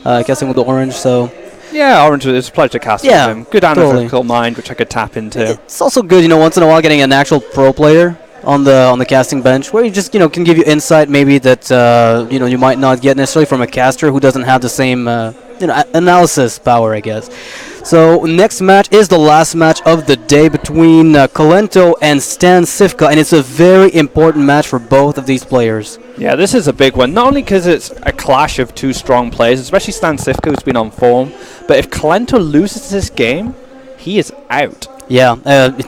casting with the orange, so... Yeah, orange is a pleasure casting with him. Good analytical mind, which I could tap into. It's also good, once in a while getting an actual pro player on the casting bench, where you just, can give you insight maybe that, you might not get necessarily from a caster who doesn't have the same, analysis power, I guess. So next match is the last match of the day between Kolento and StanCifka, and it's a very important match for both of these players. Yeah, this is a big one, not only because it's a clash of two strong players, especially StanCifka, who's been on form, but if Kolento loses this game, he is out. Yeah,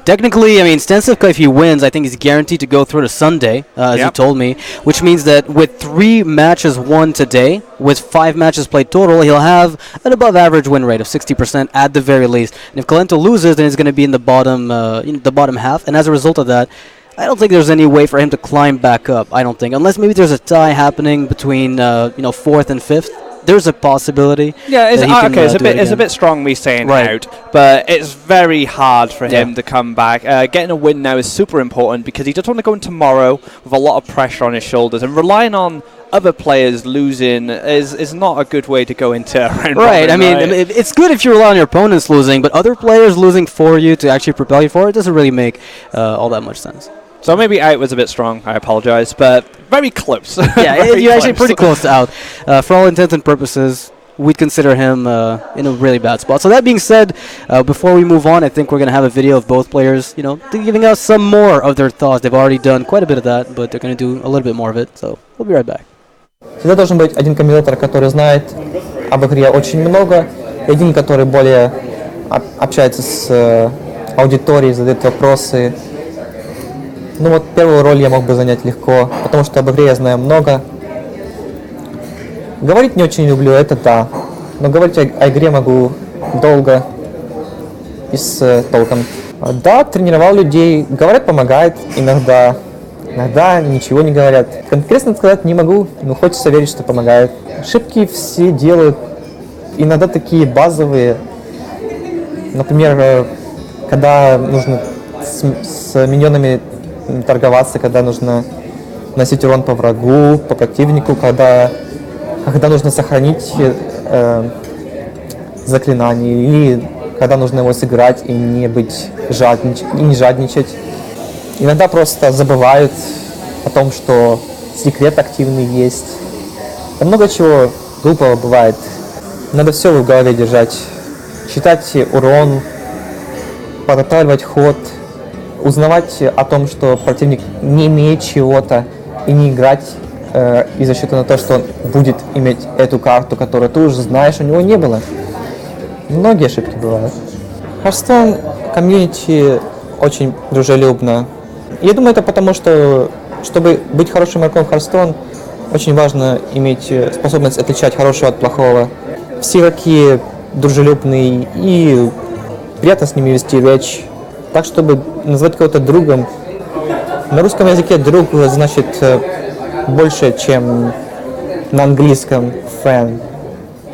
technically, StanCifka, if he wins, I think he's guaranteed to go through to Sunday, as he told me, which means that with 3 matches won today, with 5 matches played total, he'll have an above-average win rate of 60% at the very least. And if Kolento loses, then he's going to be in the bottom, half, and as a result of that, I don't think there's any way for him to climb back up, I don't think, unless maybe there's a tie happening between, 4th and 5th. There's a possibility. Yeah, it's a bit strong me saying out, but it's very hard for him to come back. Getting a win now is super important because he doesn't want to go in tomorrow with a lot of pressure on his shoulders, and relying on other players losing is not a good way to go into a round. Right, it's good if you rely on your opponents losing, but other players losing for you to actually propel you forward doesn't really make all that much sense. So maybe out was a bit strong, I apologize, but very close. Yeah, you're actually pretty close to out. For all intents and purposes, we'd consider him in a really bad spot. So that being said, before we move on, I think we're going to have a video of both players, giving us some more of their thoughts. They've already done quite a bit of that, but they're going to do a little bit more of it. So we'll be right back. Всегда должен быть один комментатор, который знает об игре очень много, и один, который более общается с аудиторией, задает вопросы. Первую роль я мог бы занять легко, потому что об игре я знаю много. Говорить не очень люблю, это да, но говорить о игре могу долго и с толком. Да, тренировал людей, говорят, помогает иногда ничего не говорят. Конкретно сказать не могу, но хочется верить, что помогает. Ошибки все делают, иногда такие базовые, например, когда нужно с миньонами торговаться, когда нужно наносить урон по врагу, по противнику, когда нужно сохранить заклинание, или когда нужно его сыграть и не жадничать. Иногда просто забывают о том, что секрет активный есть. Да много чего глупого бывает. Надо все в голове держать. Считать урон, подготавливать ход, узнавать о том, что противник не имеет чего-то, и не играть из расчета на то, что он будет иметь эту карту, которую ты уже знаешь, у него не было. Многие ошибки бывают. Hearthstone комьюнити очень дружелюбно. Я думаю, это потому, что, чтобы быть хорошим игроком в Hearthstone, очень важно иметь способность отличать хорошего от плохого. Все игроки дружелюбные, и приятно с ними вести речь. Так, чтобы назвать кого-то другом, на русском языке друг значит больше, чем на английском fan.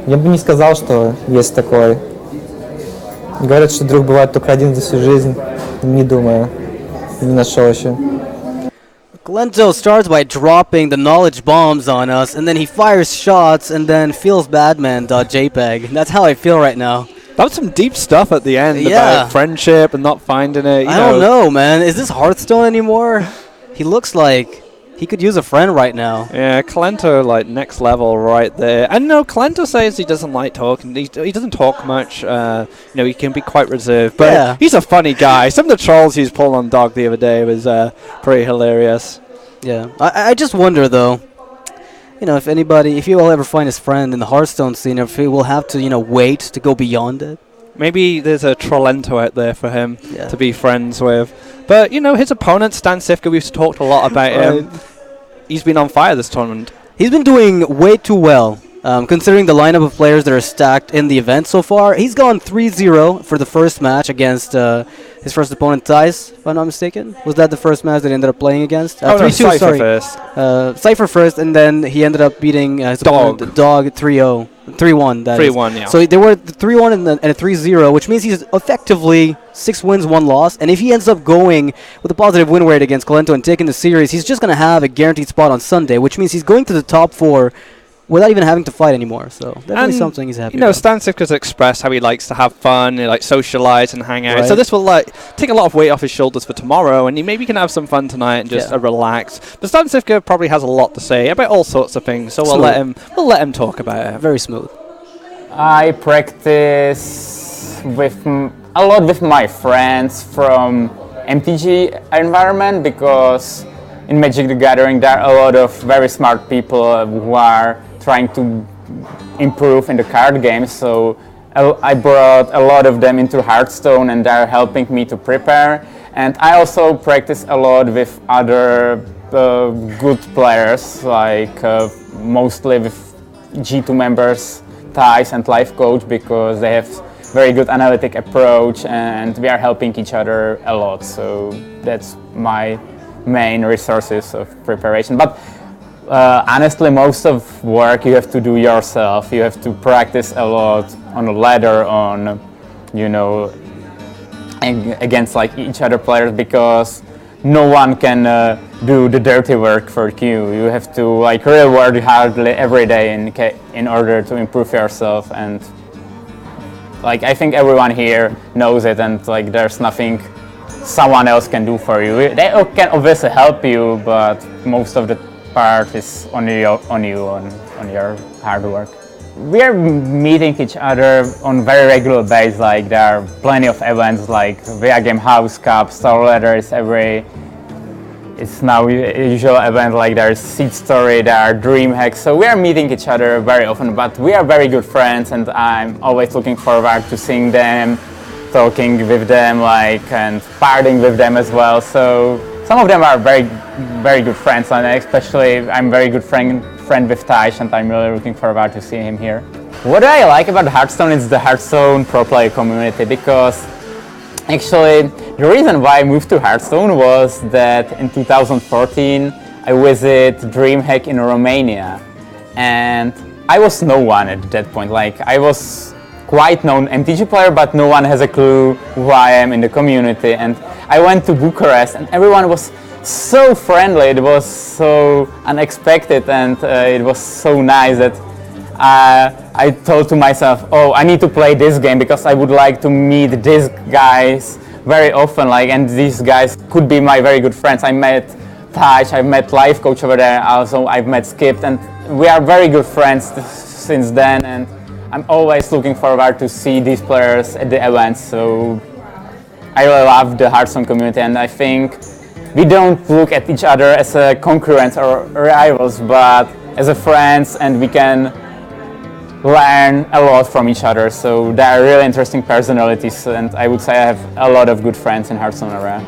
Я бы не сказал, что есть такое. Говорят, что друг бывает только один за всю жизнь. Не думаю. Не нашел еще. Kolento starts by dropping the knowledge bombs on us, and then he fires shots, and then feels badman.jpg. That's how I feel right now. That was some deep stuff at the end about friendship and not finding it. I don't know, man. Is this Hearthstone anymore? He looks like he could use a friend right now. Yeah, Kolento, next level right there. And no, Kolento says he doesn't like talking. He doesn't talk much. He can be quite reserved. But he's a funny guy. Some of the trolls he's pulled on Dog the other day was pretty hilarious. Yeah. I just wonder, though, if he will ever find his friend in the Hearthstone scene, if he will have to, wait to go beyond it. Maybe there's a Trollento out there for him to be friends with. But, his opponent, StanCifka, we've talked a lot about him. He's been on fire this tournament. He's been doing way too well, considering the lineup of players that are stacked in the event so far. He's gone 3-0 for the first match against his first opponent, Thais, if I'm not mistaken. Was that the first match that he ended up playing against? 3-2, sorry. First. Cypher first, and then he ended up beating his opponent, Dog 3-0. 3-1, that 3-1, yeah. So there were 3-1 and a 3-0, which means he's effectively 6 wins, 1 loss. And if he ends up going with a positive win rate against Kolento and taking the series, he's just going to have a guaranteed spot on Sunday, which means he's going to the top 4 without even having to fight anymore. So definitely something he's happy about. StanCifka's expressed how he likes to have fun, like socialize and hang out. Right. So this will take a lot of weight off his shoulders for tomorrow, and he maybe can have some fun tonight and just relax. But StanCifka probably has a lot to say about all sorts of things, so we'll let him talk about it. Very smooth. I practice a lot with my friends from MTG environment, because in Magic the Gathering there are a lot of very smart people who are trying to improve in the card game. So I brought a lot of them into Hearthstone, and they're helping me to prepare. And I also practice a lot with other good players, like mostly with G2 members, Thais and Life Coach, because they have very good analytic approach and we are helping each other a lot. So that's my main resources of preparation. But honestly, most of work you have to do yourself. You have to practice a lot on a ladder, on, you know, against like each other players, because no one can do the dirty work for you. You have to like really work hard every day in order to improve yourself. And like I think everyone here knows it, and like there's nothing someone else can do for you. They can obviously help you, but most of the part is on your hard work. We are meeting each other on very regular basis. Like there are plenty of events like Via Game House Cup, Star Letters it's now a usual event, like there's Seed Story, there are Dream Hacks. So we are meeting each other very often, but we are very good friends, and I'm always looking forward to seeing them, talking with them, like, and partying with them as well. So some of them are very, very good friends, and especially I'm very good friend with Taj, and I'm really looking forward to seeing him here. What I like about Hearthstone is the Hearthstone pro player community, because actually the reason why I moved to Hearthstone was that in 2014 I visited DreamHack in Romania, and I was no one at that point. Like I was quite known MTG player, but no one has a clue who I am in the community. And I went to Bucharest, and everyone was so friendly. It was so unexpected, and it was so nice that I thought to myself, oh, I need to play this game because I would like to meet these guys very often, like, and these guys could be my very good friends. I met Taj, I've met Life Coach over there, also I've met Skip, and we are very good friends since then, and I'm always looking forward to see these players at the events. So I really love the Hearthstone community, and I think we don't look at each other as a concurrents or rivals, but as a friends, and we can learn a lot from each other. So they are really interesting personalities, and I would say I have a lot of good friends in Hearthstone area.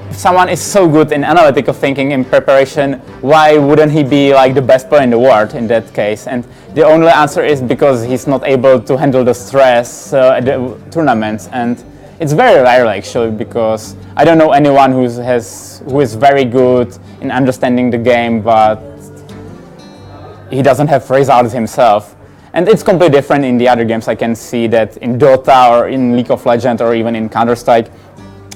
If someone is so good in analytical thinking in preparation, why wouldn't he be like the best player in the world in that case? And the only answer is because he's not able to handle the stress at the tournaments. And it's very rare actually, because I don't know anyone who is very good in understanding the game, but he doesn't have results himself. And it's completely different in the other games. I can see that in Dota or in League of Legends or even in Counter-Strike,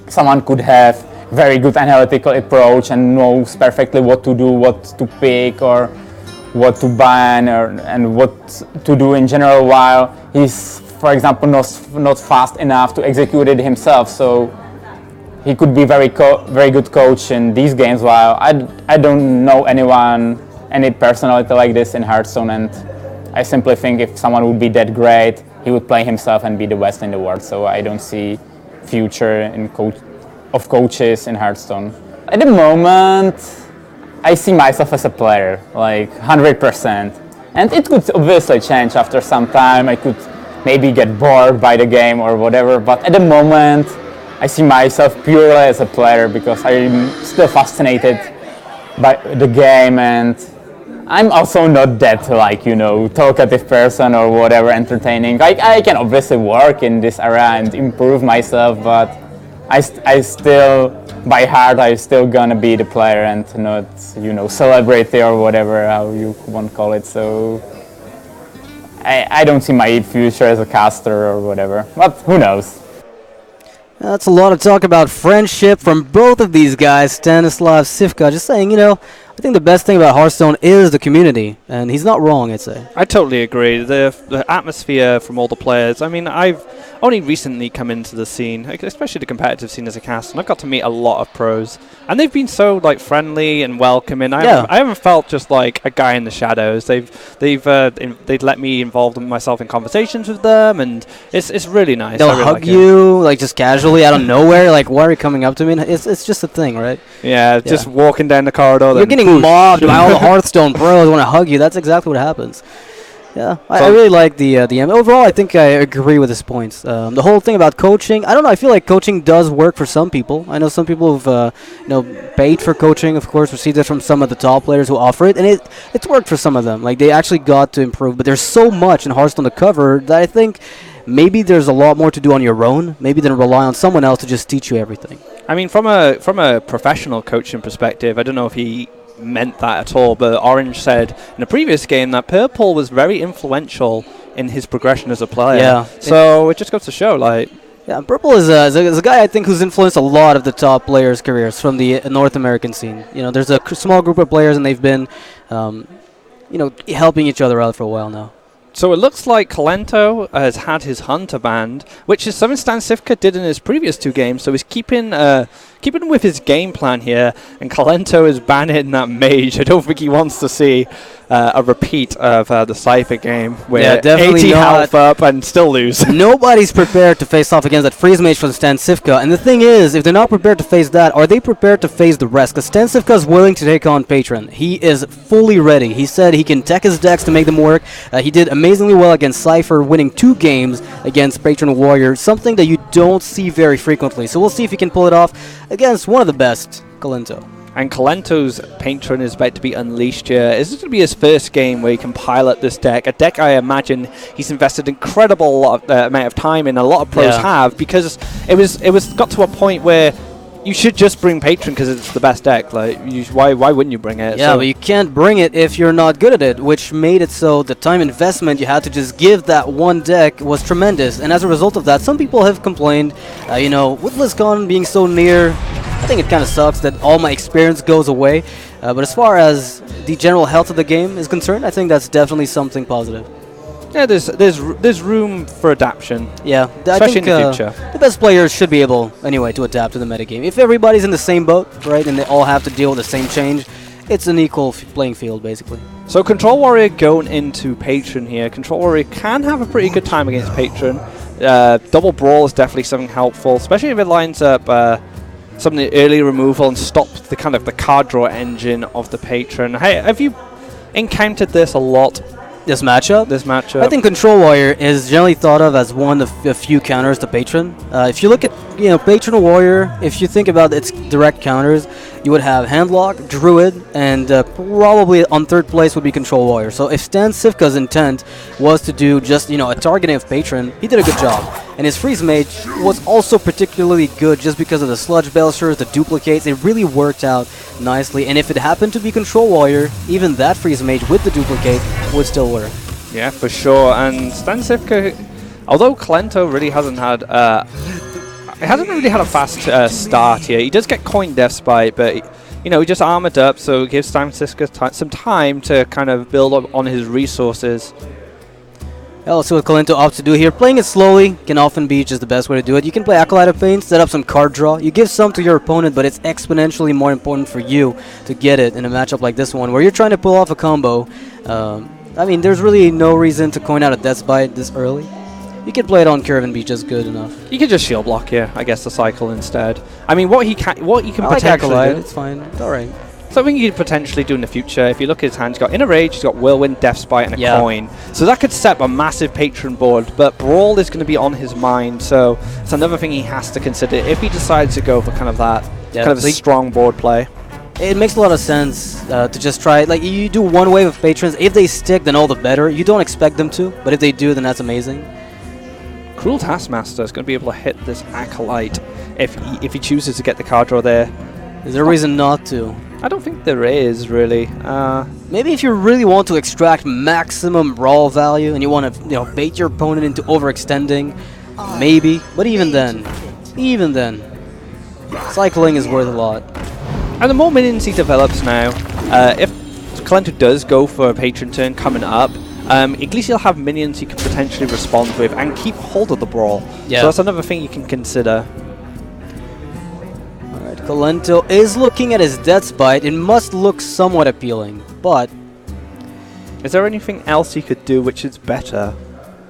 someone could have very good analytical approach and knows perfectly what to do, what to pick, or what to ban, and what to do in general, while he's, for example, not fast enough to execute it himself. So he could be very good coach in these games, while I don't know any personality like this in Hearthstone. And I simply think if someone would be that great, he would play himself and be the best in the world. So I don't see future of coaches in Hearthstone. At the moment, I see myself as a player, like 100%. And it could obviously change after some time. I could maybe get bored by the game or whatever, but at the moment, I see myself purely as a player, because I'm still fascinated by the game, and I'm also not that, like, you know, talkative person or whatever, entertaining. I can obviously work in this area and improve myself, but I still, by heart, I still gonna be the player and not, you know, celebrity or whatever, how you want to call it. So I don't see my future as a caster or whatever, but who knows. That's a lot of talk about friendship from both of these guys. StanCifka just saying, you know, I think the best thing about Hearthstone is the community, and he's not wrong, I'd say. I totally agree. The atmosphere from all the players. I mean, I've only recently come into the scene, especially the competitive scene as a cast, and I've got to meet a lot of pros, and they've been so like friendly and welcoming. I haven't felt just like a guy in the shadows. They'd let me involve myself in conversations with them, and it's really nice. They'll really hug like you like just casually out of nowhere. Like, why are you coming up to me? It's just a thing, right? Yeah, just walking down the corridor. You're getting mobbed by all the Hearthstone pros want to hug you. That's exactly what happens. Yeah, I really like the overall. I think I agree with his points. The whole thing about coaching, I don't know. I feel like coaching does work for some people. I know some people who've paid for coaching. Of course, received it from some of the top players who offer it, and it's worked for some of them. Like, they actually got to improve. But there's so much in Hearthstone to cover that I think maybe there's a lot more to do on your own, maybe than rely on someone else to just teach you everything. I mean, from a professional coaching perspective, I don't know if he meant that at all, but Orange said in a previous game that Purple was very influential in his progression as a player. Yeah. So it just goes to show, like... Yeah, Purple is a guy I think who's influenced a lot of the top players' careers from the North American scene. You know, there's a small group of players, and they've been, helping each other out for a while now. So it looks like Kolento has had his Hunter banned, which is something StanCifka did in his previous 2 games. So he's keeping with his game plan here, and Kolento is banning that Mage. I don't think he wants to see a repeat of the Cypher game where 80 health up and still lose. Nobody's prepared to face off against that Freeze Mage from StanCifka. And the thing is, if they're not prepared to face that, are they prepared to face the rest? Because StanCifka is willing to take on Patron. He is fully ready. He said he can tech his decks to make them work. He did amazingly well against Cypher, winning 2 games against Patron Warrior, something that you don't see very frequently. So we'll see if he can pull it off against one of the best, Kolento. And Kolento's Patron is about to be unleashed here. Is this going to be his first game where he can pilot this deck? A deck I imagine he's invested incredible amount of time in. A lot of pros have, because it was got to a point where you should just bring Patron because it's the best deck. Like, why wouldn't you bring it? Yeah, but you can't bring it if you're not good at it, which made it so the time investment you had to just give that one deck was tremendous. And as a result of that, some people have complained, with BlizzCon being so near, I think it kind of sucks that all my experience goes away. But as far as the general health of the game is concerned, I think that's definitely something positive. Yeah, there's room for adaptation. Yeah, especially in the future. The best players should be able, anyway, to adapt to the metagame. If everybody's in the same boat, right, and they all have to deal with the same change, it's an equal playing field, basically. So Control Warrior going into Patron here. Control Warrior can have a pretty good time against Patron. Double Brawl is definitely something helpful, especially if it lines up some of the early removal and stops the kind of the card draw engine of the Patron. Hey, have you encountered this a lot? This matchup? I think Control Warrior is generally thought of as one of a few counters to Patron. If you look at Patron Warrior, if you think about its direct counters, you would have Handlock, Druid, and probably on 3rd place would be Control Warrior. So if StanCifka's intent was to do just a targeting of Patron, he did a good job. And his Freeze Mage was also particularly good just because of the Sludge Belchers, the duplicates. It really worked out nicely. And if it happened to be Control Warrior, even that Freeze Mage with the duplicate would still work. Yeah, for sure. And StanCifka, although Kolento really hasn't had a fast start here. He does get Coin Death Spite, but he just armored up, so it gives StanCifka some time to kind of build up on his resources. Yeah, let's see what Kolento opts to do here. Playing it slowly can often be just the best way to do it. You can play Acolyte of Pain, set up some card draw. You give some to your opponent, but it's exponentially more important for you to get it in a matchup like this one, where you're trying to pull off a combo. There's really no reason to coin out a Death Bite this early. You could play it on curve and be just good enough. You could just shield block here, I guess, the cycle instead. I mean, what he can potentially Acolyte, do. it's fine. It's all right. Something you could potentially do in the future. If you look at his hand, he's got Inner Rage, he's got Whirlwind, Death Spite, and a coin. So that could set up a massive Patron board, but Brawl is going to be on his mind, so it's another thing he has to consider if he decides to go for kind of that a strong board play. It makes a lot of sense to just try it. Like, you do one wave of Patrons. If they stick, then all the better. You don't expect them to, but if they do, then that's amazing. Cruel Taskmaster is going to be able to hit this Acolyte if he chooses to get the card draw there. Is there a reason not to? I don't think there is, really. Maybe if you really want to extract maximum raw value and you want to bait your opponent into overextending, maybe. But even then, cycling is worth a lot. And the more minions he develops now, if Kolento does go for a patron turn coming up, at least he'll have minions he can potentially respond with and keep hold of the brawl. Yeah. So that's another thing you can consider. Alright, Kolento is looking at his Death's Bite. It must look somewhat appealing, but is there anything else he could do which is better?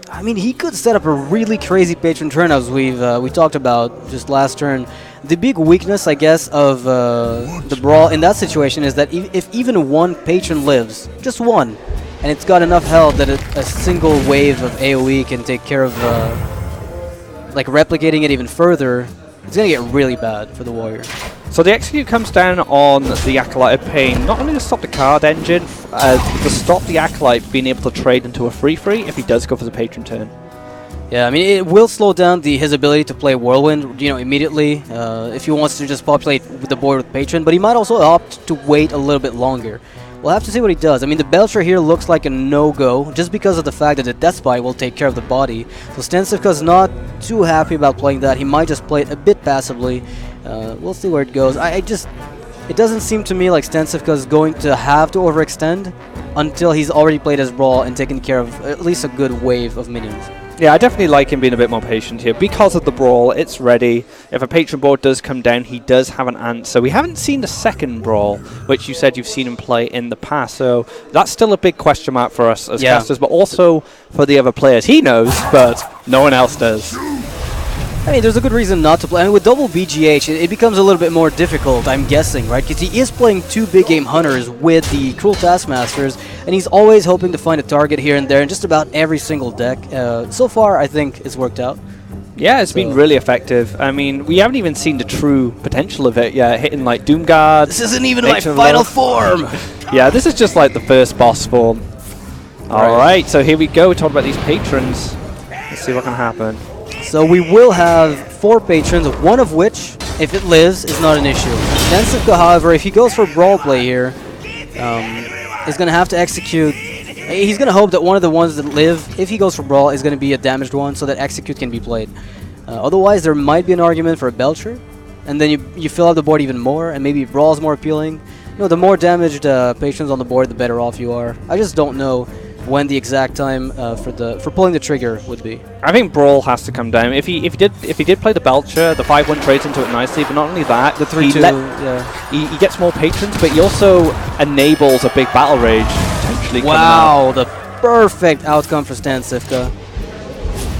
I mean, he could set up a really crazy patron turn, as we talked about just last turn. The big weakness, I guess, of the brawl in that situation is that if even one patron lives, just one, and it's got enough health that a single wave of AoE can take care of, like replicating it even further, it's gonna get really bad for the warrior. So the execute comes down on the Acolyte of Pain, not only to stop the card engine, to stop the Acolyte being able to trade into a 3/3 if he does go for the patron turn. Yeah, I mean, it will slow down his ability to play Whirlwind, immediately, if he wants to just populate the board with Patron, but he might also opt to wait a little bit longer. We'll have to see what he does. I mean, the Belcher here looks like a no-go, just because of the fact that the Death Bite will take care of the body. So StanCifka's not too happy about playing that. He might just play it a bit passively. We'll see where it goes. It doesn't seem to me like StanCifka's going to have to overextend until he's already played his brawl and taken care of at least a good wave of minions. Yeah, I definitely like him being a bit more patient here. Because of the brawl, it's ready. If a patron board does come down, he does have an answer. We haven't seen the second brawl, which you said you've seen him play in the past, so that's still a big question mark for us as casters, but also for the other players. He knows, but no one else does. I mean, there's a good reason not to play. I mean, with double BGH, it becomes a little bit more difficult, I'm guessing, right? Because he is playing two big game hunters with the Cruel Taskmasters, and he's always hoping to find a target here and there in just about every single deck. So far, I think it's worked out. Yeah, it's been really effective. I mean, we haven't even seen the true potential of it yet, hitting like Doomguard. This isn't even my final form! Yeah, this is just like the first boss form. Alright, so here we go, talk about these patrons. Let's see what can happen. So we will have 4 patrons, one of which, if it lives, is not an issue. StanCifka, however, if he goes for brawl play here, is going to have to execute. He's going to hope that one of the ones that live, if he goes for brawl, is going to be a damaged one, so that execute can be played. Otherwise, there might be an argument for a Belcher, and then you fill out the board even more, and maybe brawl is more appealing. The more damaged patrons on the board, the better off you are. I just don't know when the exact time for pulling the trigger would be. I think brawl has to come down. If he did play the Belcher, the 5/1 trades into it nicely. But not only that, the 3/2, he gets more patrons, but he also enables a big battle rage potentially. Wow, the perfect outcome for StanCifka.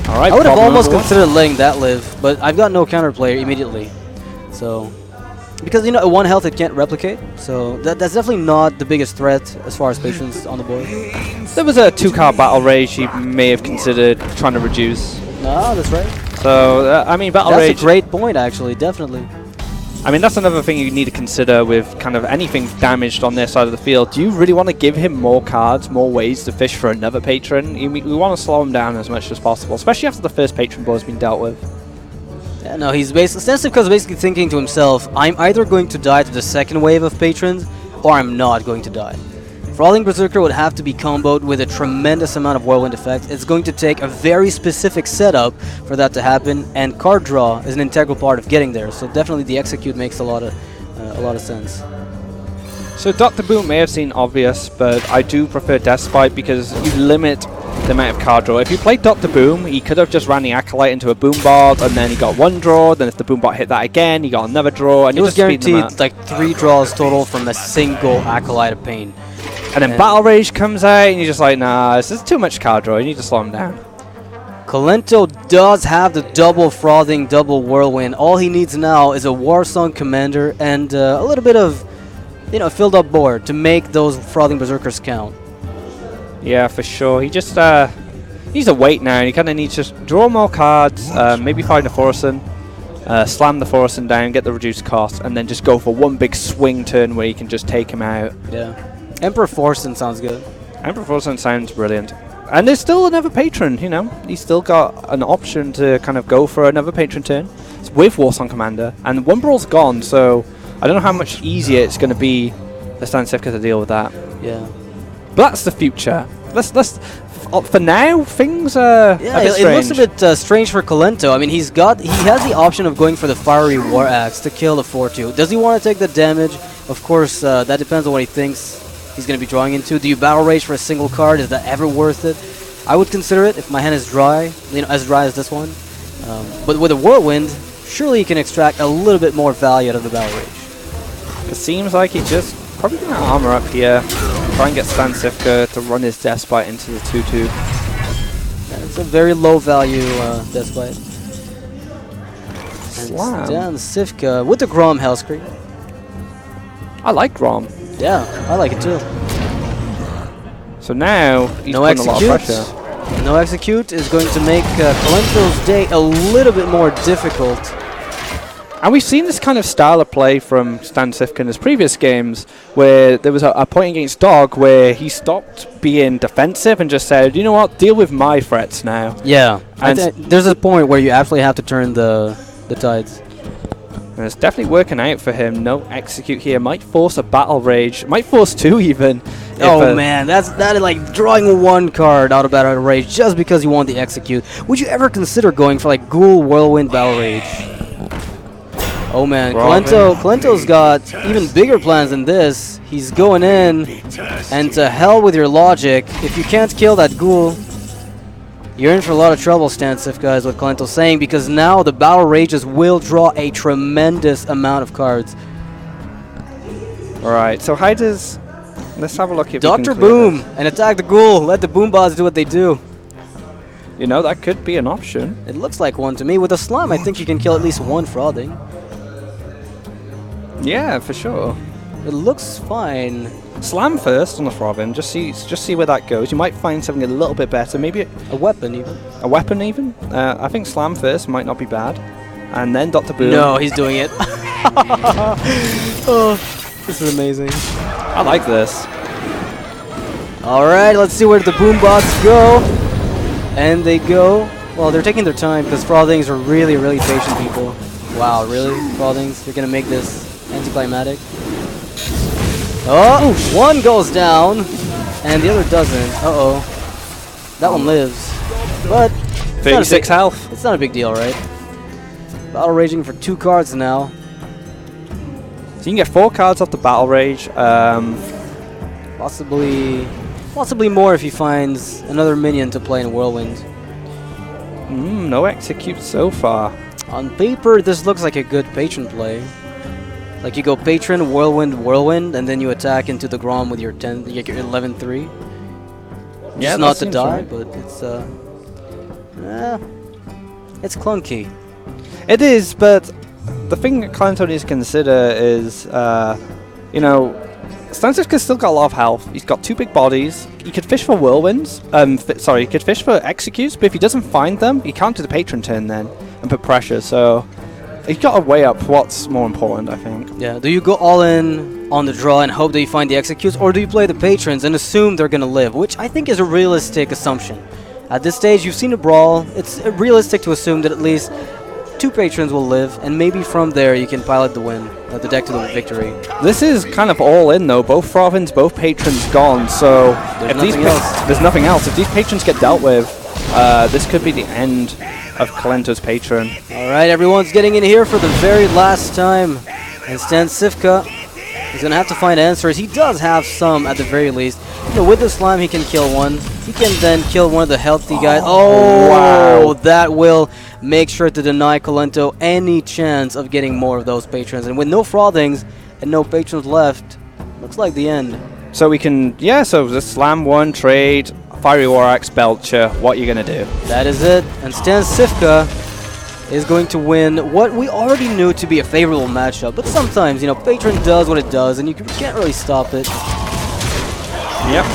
All right, I would have almost considered letting that live, but I've got no counterplay immediately. So, because at 1 health it can't replicate, so that's definitely not the biggest threat as far as patrons on the board. There was a 2-card battle rage he may have considered trying to reduce. No, that's right. So I mean, battle rage. That's a great point, actually. Definitely. I mean, that's another thing you need to consider with kind of anything damaged on their side of the field. Do you really want to give him more cards, more ways to fish for another patron? We want to slow him down as much as possible, especially after the first patron board has been dealt with. Yeah, no, StanCifka's basically thinking to himself, I'm either going to die to the second wave of patrons, or I'm not going to die. Frothing Berserker would have to be comboed with a tremendous amount of Whirlwind effect. It's going to take a very specific setup for that to happen, and card draw is an integral part of getting there, so definitely the execute makes a lot of sense. So Dr. Boom may have seemed obvious, but I do prefer Deathspite because you limit the amount of card draw. If you played Dr. Boom, he could have just ran the Acolyte into a Boombot, and then he got 1 draw, then if the Boombot hit that again, he got another draw, and it was guaranteed like 3 draws total from a single Acolyte of Pain. And then Battle Rage comes out, and you're just like, nah, this is too much card draw, you need to slow him down. Kolento does have the double Frothing, double Whirlwind. All he needs now is a Warsong Commander and a little bit of, filled up board to make those Frothing Berserkers count. Yeah, for sure. He just needs to wait now, and he kind of needs to just draw more cards, maybe find a Forsen, slam the Forsen down, get the reduced cost, and then just go for one big swing turn where you can just take him out. Yeah. Emperor Forsen sounds good. Emperor Forsen sounds brilliant. And there's still another patron, He's still got an option to kind of go for another patron turn. It's with Warsong Commander, and 1 brawl's gone, so I don't know how much easier it's going to be for StanCifka to deal with that. Yeah. But that's the future. Let's for now, things are a bit strange. It looks a bit strange for Kolento. I mean, he has the option of going for the Fiery War Axe to kill the 4/2. Does he want to take the damage? Of course, that depends on what he thinks he's going to be drawing into. Do you battle rage for a single card? Is that ever worth it? I would consider it if my hand is dry, as dry as this one. But with a Whirlwind, surely you can extract a little bit more value out of the battle rage. It seems like he's just probably going to armor up here, try and get StanCifka to run his Despite into the 2-2. It's a very low value Despite. Slam. StanCifka with the Grom Hellscream. I like Grom. Yeah, I like it too. So now he's putting a lot of pressure. No execute is going to make Kolento's day a little bit more difficult. And we've seen this kind of style of play from StanCifka in his previous games, where there was a point against Dog where he stopped being defensive and just said, you know what, deal with my threats now. Yeah, and there's a point where you absolutely have to turn the tides. And it's definitely working out for him. No execute here. Might force a battle rage. Might force 2 even. Oh man, that is like drawing 1 card out of battle rage just because you want the execute. Would you ever consider going for like Ghoul Whirlwind battle rage? Oh man, Kolento's got even bigger plans than this. He's going in, and to hell with your logic. If you can't kill that Ghoul, you're in for a lot of trouble, StanCifka, is what Kolento's saying, because now the battle rages will draw a tremendous amount of cards. Alright, so how does... Let's have a look at Dr. Boom and attack the Ghoul. Let the Boom Bots do what they do. You know, that could be an option. It looks like one to me. With a Slime, I think you can kill at least 1 Frothing. Yeah, for sure. It looks fine. Slam first on the Frothing. Just see where that goes. You might find something a little bit better. Maybe a weapon even. A weapon even? I think Slam first might not be bad. And then Dr. Boom. No, he's doing it. Oh, this is amazing. I like this. Alright, let's see where the Boom Bots go. And they go. Well, they're taking their time because Frothings are really, really patient people. Wow, really? Frothings? You're going to make this anticlimactic? Oh, one goes down, and the other doesn't. Uh-oh. That one lives. But 36 health. It's not a big deal, right? Battle raging for 2 cards now. So you can get 4 cards off the battle rage. Possibly more if he finds another minion to play in Whirlwind. No execute so far. On paper, this looks like a good patron play. Like you go patron, Whirlwind, and then you attack into the Grom with your 11-3. Yeah, it's not to die, right. but it's clunky. It is, but the thing that Kolento needs to consider is, you know, StanCifka's still got a lot of health. He's got 2 big bodies. He could fish for Whirlwinds. He could fish for executes, but if he doesn't find them, he can't do the patron turn then and put pressure. So he's got to weigh up what's more important, I think. Yeah. Do you go all in on the draw and hope that you find the executes, or do you play the patrons and assume they're going to live, which I think is a realistic assumption. At this stage, you've seen a brawl. It's realistic to assume that at least 2 patrons will live, and maybe from there you can pilot the win, the deck to the victory. This is kind of all in though. Both Frothings, both patrons gone. So there's nothing else. If these patrons get dealt with, this could be the end of Kolento's patron. All right, everyone's getting in here for the very last time, and StanCifka is going to have to find answers. He does have some at the very least. You know, with the Slime, he can kill 1. He can then kill one of the healthy guys. Oh, wow. That will make sure to deny Kolento any chance of getting more of those patrons. And with no Frothings and no patrons left, looks like the end. So we can, so the Slam 1, trade, Fiery War Axe, Belcher, what are you going to do? That is it. And StanCifka is going to win what we already knew to be a favorable matchup. But sometimes, you know, Patron does what it does, and you can't really stop it. Yep.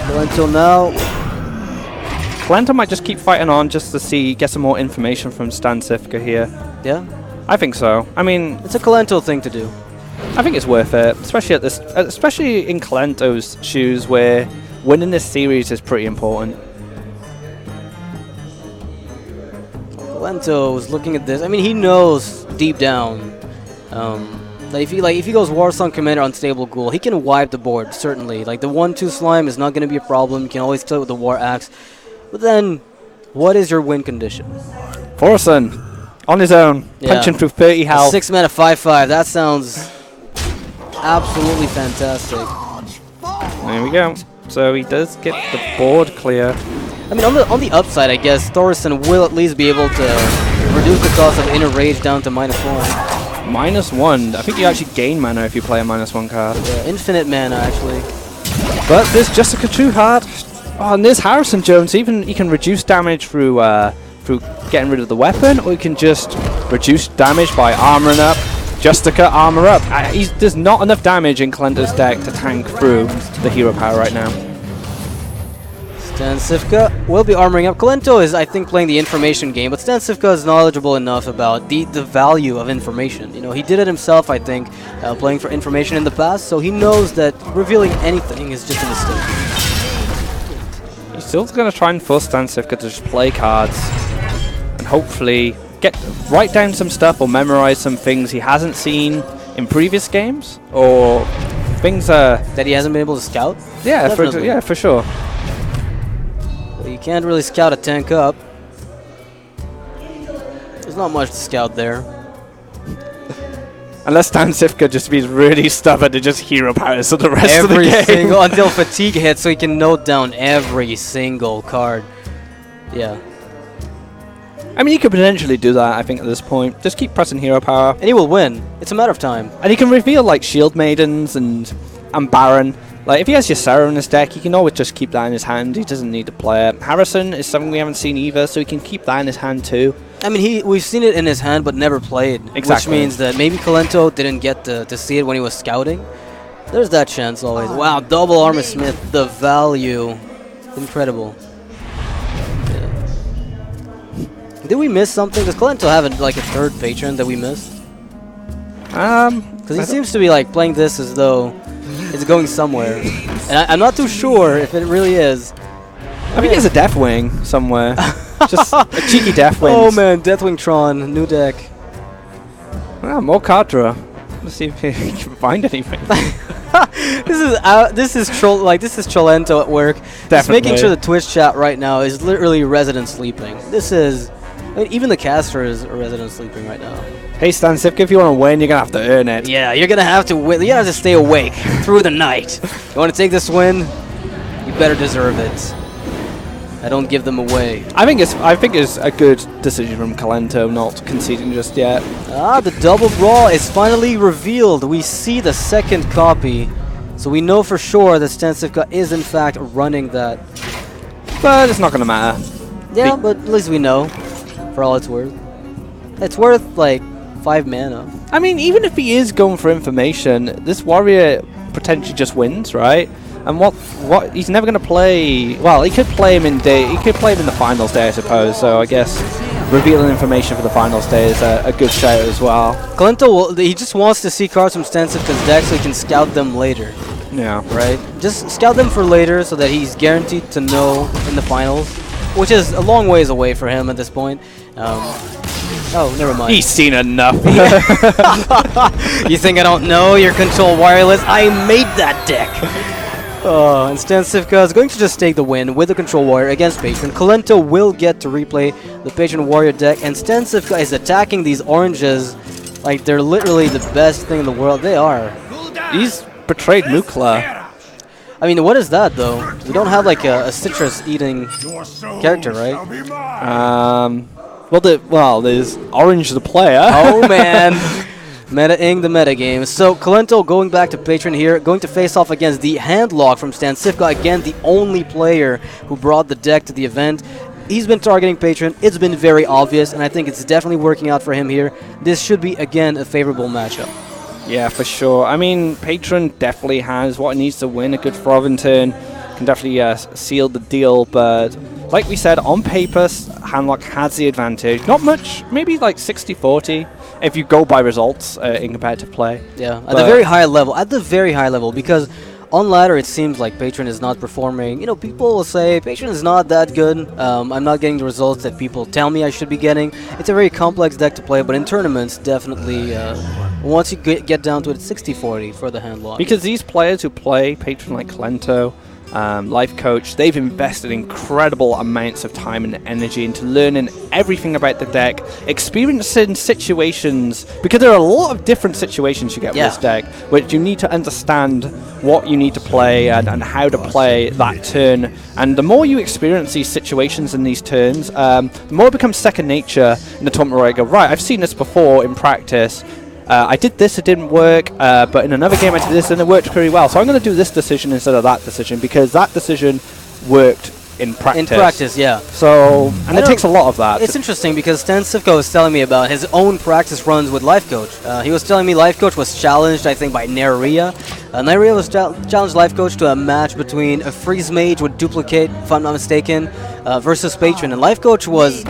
So until now, Kolento might just keep fighting on just to get some more information from StanCifka here. Yeah? I think so. I mean, it's a Kolento thing to do. I think it's worth it, especially in Kolento's shoes, where winning this series is pretty important. Kolento is looking at this. I mean, he knows deep down that if he goes Warsong Commander Unstable Ghoul, he can wipe the board, certainly. Like the 1-2 Slime is not going to be a problem. You can always kill it with the War Axe. But then, what is your win condition? Forsen, on his own, punching through 30 health. 6 mana 5/5. That sounds absolutely fantastic. There we go. So he does get the board clear. I mean, on the upside, I guess Thorsten will at least be able to reduce the cost of Inner Rage down to -1. -1. I think you actually gain mana if you play a -1 card. Yeah, infinite mana, actually. But there's Jessica Trueheart. Oh, and there's Harrison Jones. Even he can reduce damage through getting rid of the weapon, or he can just reduce damage by armoring up. Justica, armor up. There's not enough damage in Kolento's deck to tank through the hero power right now. StanCifka will be armoring up. Kolento is, I think, playing the information game, but StanCifka is knowledgeable enough about the value of information. You know, he did it himself, I think, playing for information in the past, so he knows that revealing anything is just a mistake. He's still going to try and force StanCifka to just play cards and hopefully write down some stuff or memorize some things he hasn't seen in previous games, or things that he hasn't been able to scout. Yeah, for sure. Well, you can't really scout a tank up. There's not much to scout there. Unless StanCifka just be really stubborn to just hero powers for the rest of the game. Until fatigue hits, so he can note down every single card. Yeah. I mean, he could potentially do that, I think, at this point. Just keep pressing hero power. And he will win. It's a matter of time. And he can reveal, like, Shield Maidens and Baron. Like, if he has Ysera in his deck, he can always just keep that in his hand. He doesn't need to play it. Harrison is something we haven't seen either, so he can keep that in his hand, too. I mean, we've seen it in his hand, but never played. Exactly. Which means that maybe Kolento didn't get to see it when he was scouting. There's that chance always. Wow, double Armor Smith. The value. Incredible. Did we miss something? Does Kolento have like a third patron that we missed? Because he seems to be like playing this as though it's going somewhere, and I'm not too sure if it really is. I think there's a Deathwing somewhere. Just a cheeky Deathwing. Oh man, Deathwing Tron, new deck. Wow, more card draw. Let's see if he can find anything. This is Kolento at work. Definitely. Just making sure the Twitch chat right now is literally resident sleeping. This is. I mean, even the caster is a resident sleeping right now. Hey StanCifka, if you want to win, you're going to have to earn it. Yeah, you're going to have to win. You have to stay awake through the night. You want to take this win? You better deserve it. I don't give them away. I think it's a good decision from Kolento not conceding just yet. The double brawl is finally revealed. We see the second copy. So we know for sure that StanCifka is in fact running that. But it's not going to matter. Yeah, but at least we know. For all it's worth. It's worth like 5 mana. I mean, even if he is going for information, this warrior potentially just wins, right? And what he's never going to play. Well, he could play him in the finals day, I suppose. So I guess revealing information for the finals day is a good shout as well. Kolento he just wants to see cards from StanCifka's deck so he can scout them later. Yeah. Right. Just scout them for later so that he's guaranteed to know in the finals, which is a long ways away for him at this point. Oh, never mind. He's seen enough. You think I don't know your Control Wireless? I made that deck. And StanCifka is going to just take the win with the Control Warrior against Patron. Kolento will get to replay the Patron Warrior deck, and StanCifka is attacking these oranges like they're literally the best thing in the world. They are. He's betrayed Mukla. I mean, what is that, though? We don't have, like, a citrus-eating character, right? Well, there's Orange the player. Oh, man. Meta-ing the metagame. So, Kolento going back to Patron here, going to face off against the Handlock from StanCifka. Again, the only player who brought the deck to the event. He's been targeting Patron. It's been very obvious, and I think it's definitely working out for him here. This should be, again, a favorable matchup. Yeah, for sure. I mean, Patron definitely has what it needs to win a good Throbbing turn. Can definitely seal the deal, but like we said, on paper, Handlock has the advantage. Not much, maybe like 60-40 if you go by results in competitive play. Yeah, at the very high level, because on ladder it seems like Patron is not performing. You know, people will say Patron is not that good. I'm not getting the results that people tell me I should be getting. It's a very complex deck to play, but in tournaments, definitely, once you get down to it, 60-40 for the Handlock. Because these players who play Patron like Kolento, life coach, they've invested incredible amounts of time and energy into learning everything about the deck, experiencing situations, because there are a lot of different situations you get with this deck, which you need to understand what you need to play and how to play that turn. And the more you experience these situations and these turns, the more it becomes second nature in the tournament where I go, right, I've seen this before in practice. I did this, it didn't work, but in another game I did this and it worked pretty well. So I'm going to do this decision instead of that decision because that decision worked in practice. In practice, yeah. So, and it takes a lot of that. It's interesting because StanCifka was telling me about his own practice runs with Life Coach. He was telling me Life Coach was challenged, I think, by Neria. Neria was challenged Life Coach to a match between a Freeze Mage with Duplicate, if I'm not mistaken, versus Patron. And Life Coach was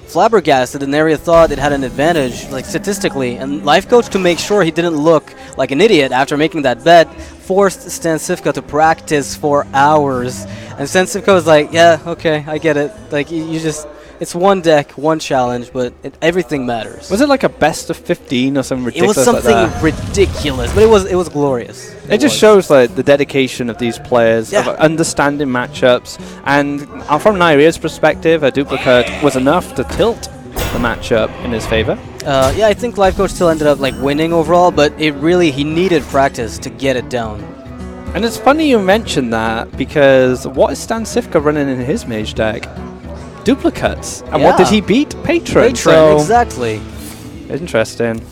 flabbergasted, and Neria thought it had an advantage, like statistically, and Life Coach, to make sure he didn't look like an idiot after making that bet, forced StanCifka to practice for hours. And StanCifka was like, yeah, okay, I get it. Like, you just, it's one deck, one challenge, but everything matters. Was it like a best of 15 or something ridiculous? It was something ridiculous, but it was glorious. It just shows like the dedication of these players, of understanding matchups, and from Neria's perspective, a duplicate was enough to tilt the matchup in his favor. Yeah, I think Life Coach still ended up like winning overall, but he needed practice to get it down. And it's funny you mentioned that, because what is StanCifka running in his mage deck? Duplicates. And what did he beat? Patron. Patron, exactly. Interesting.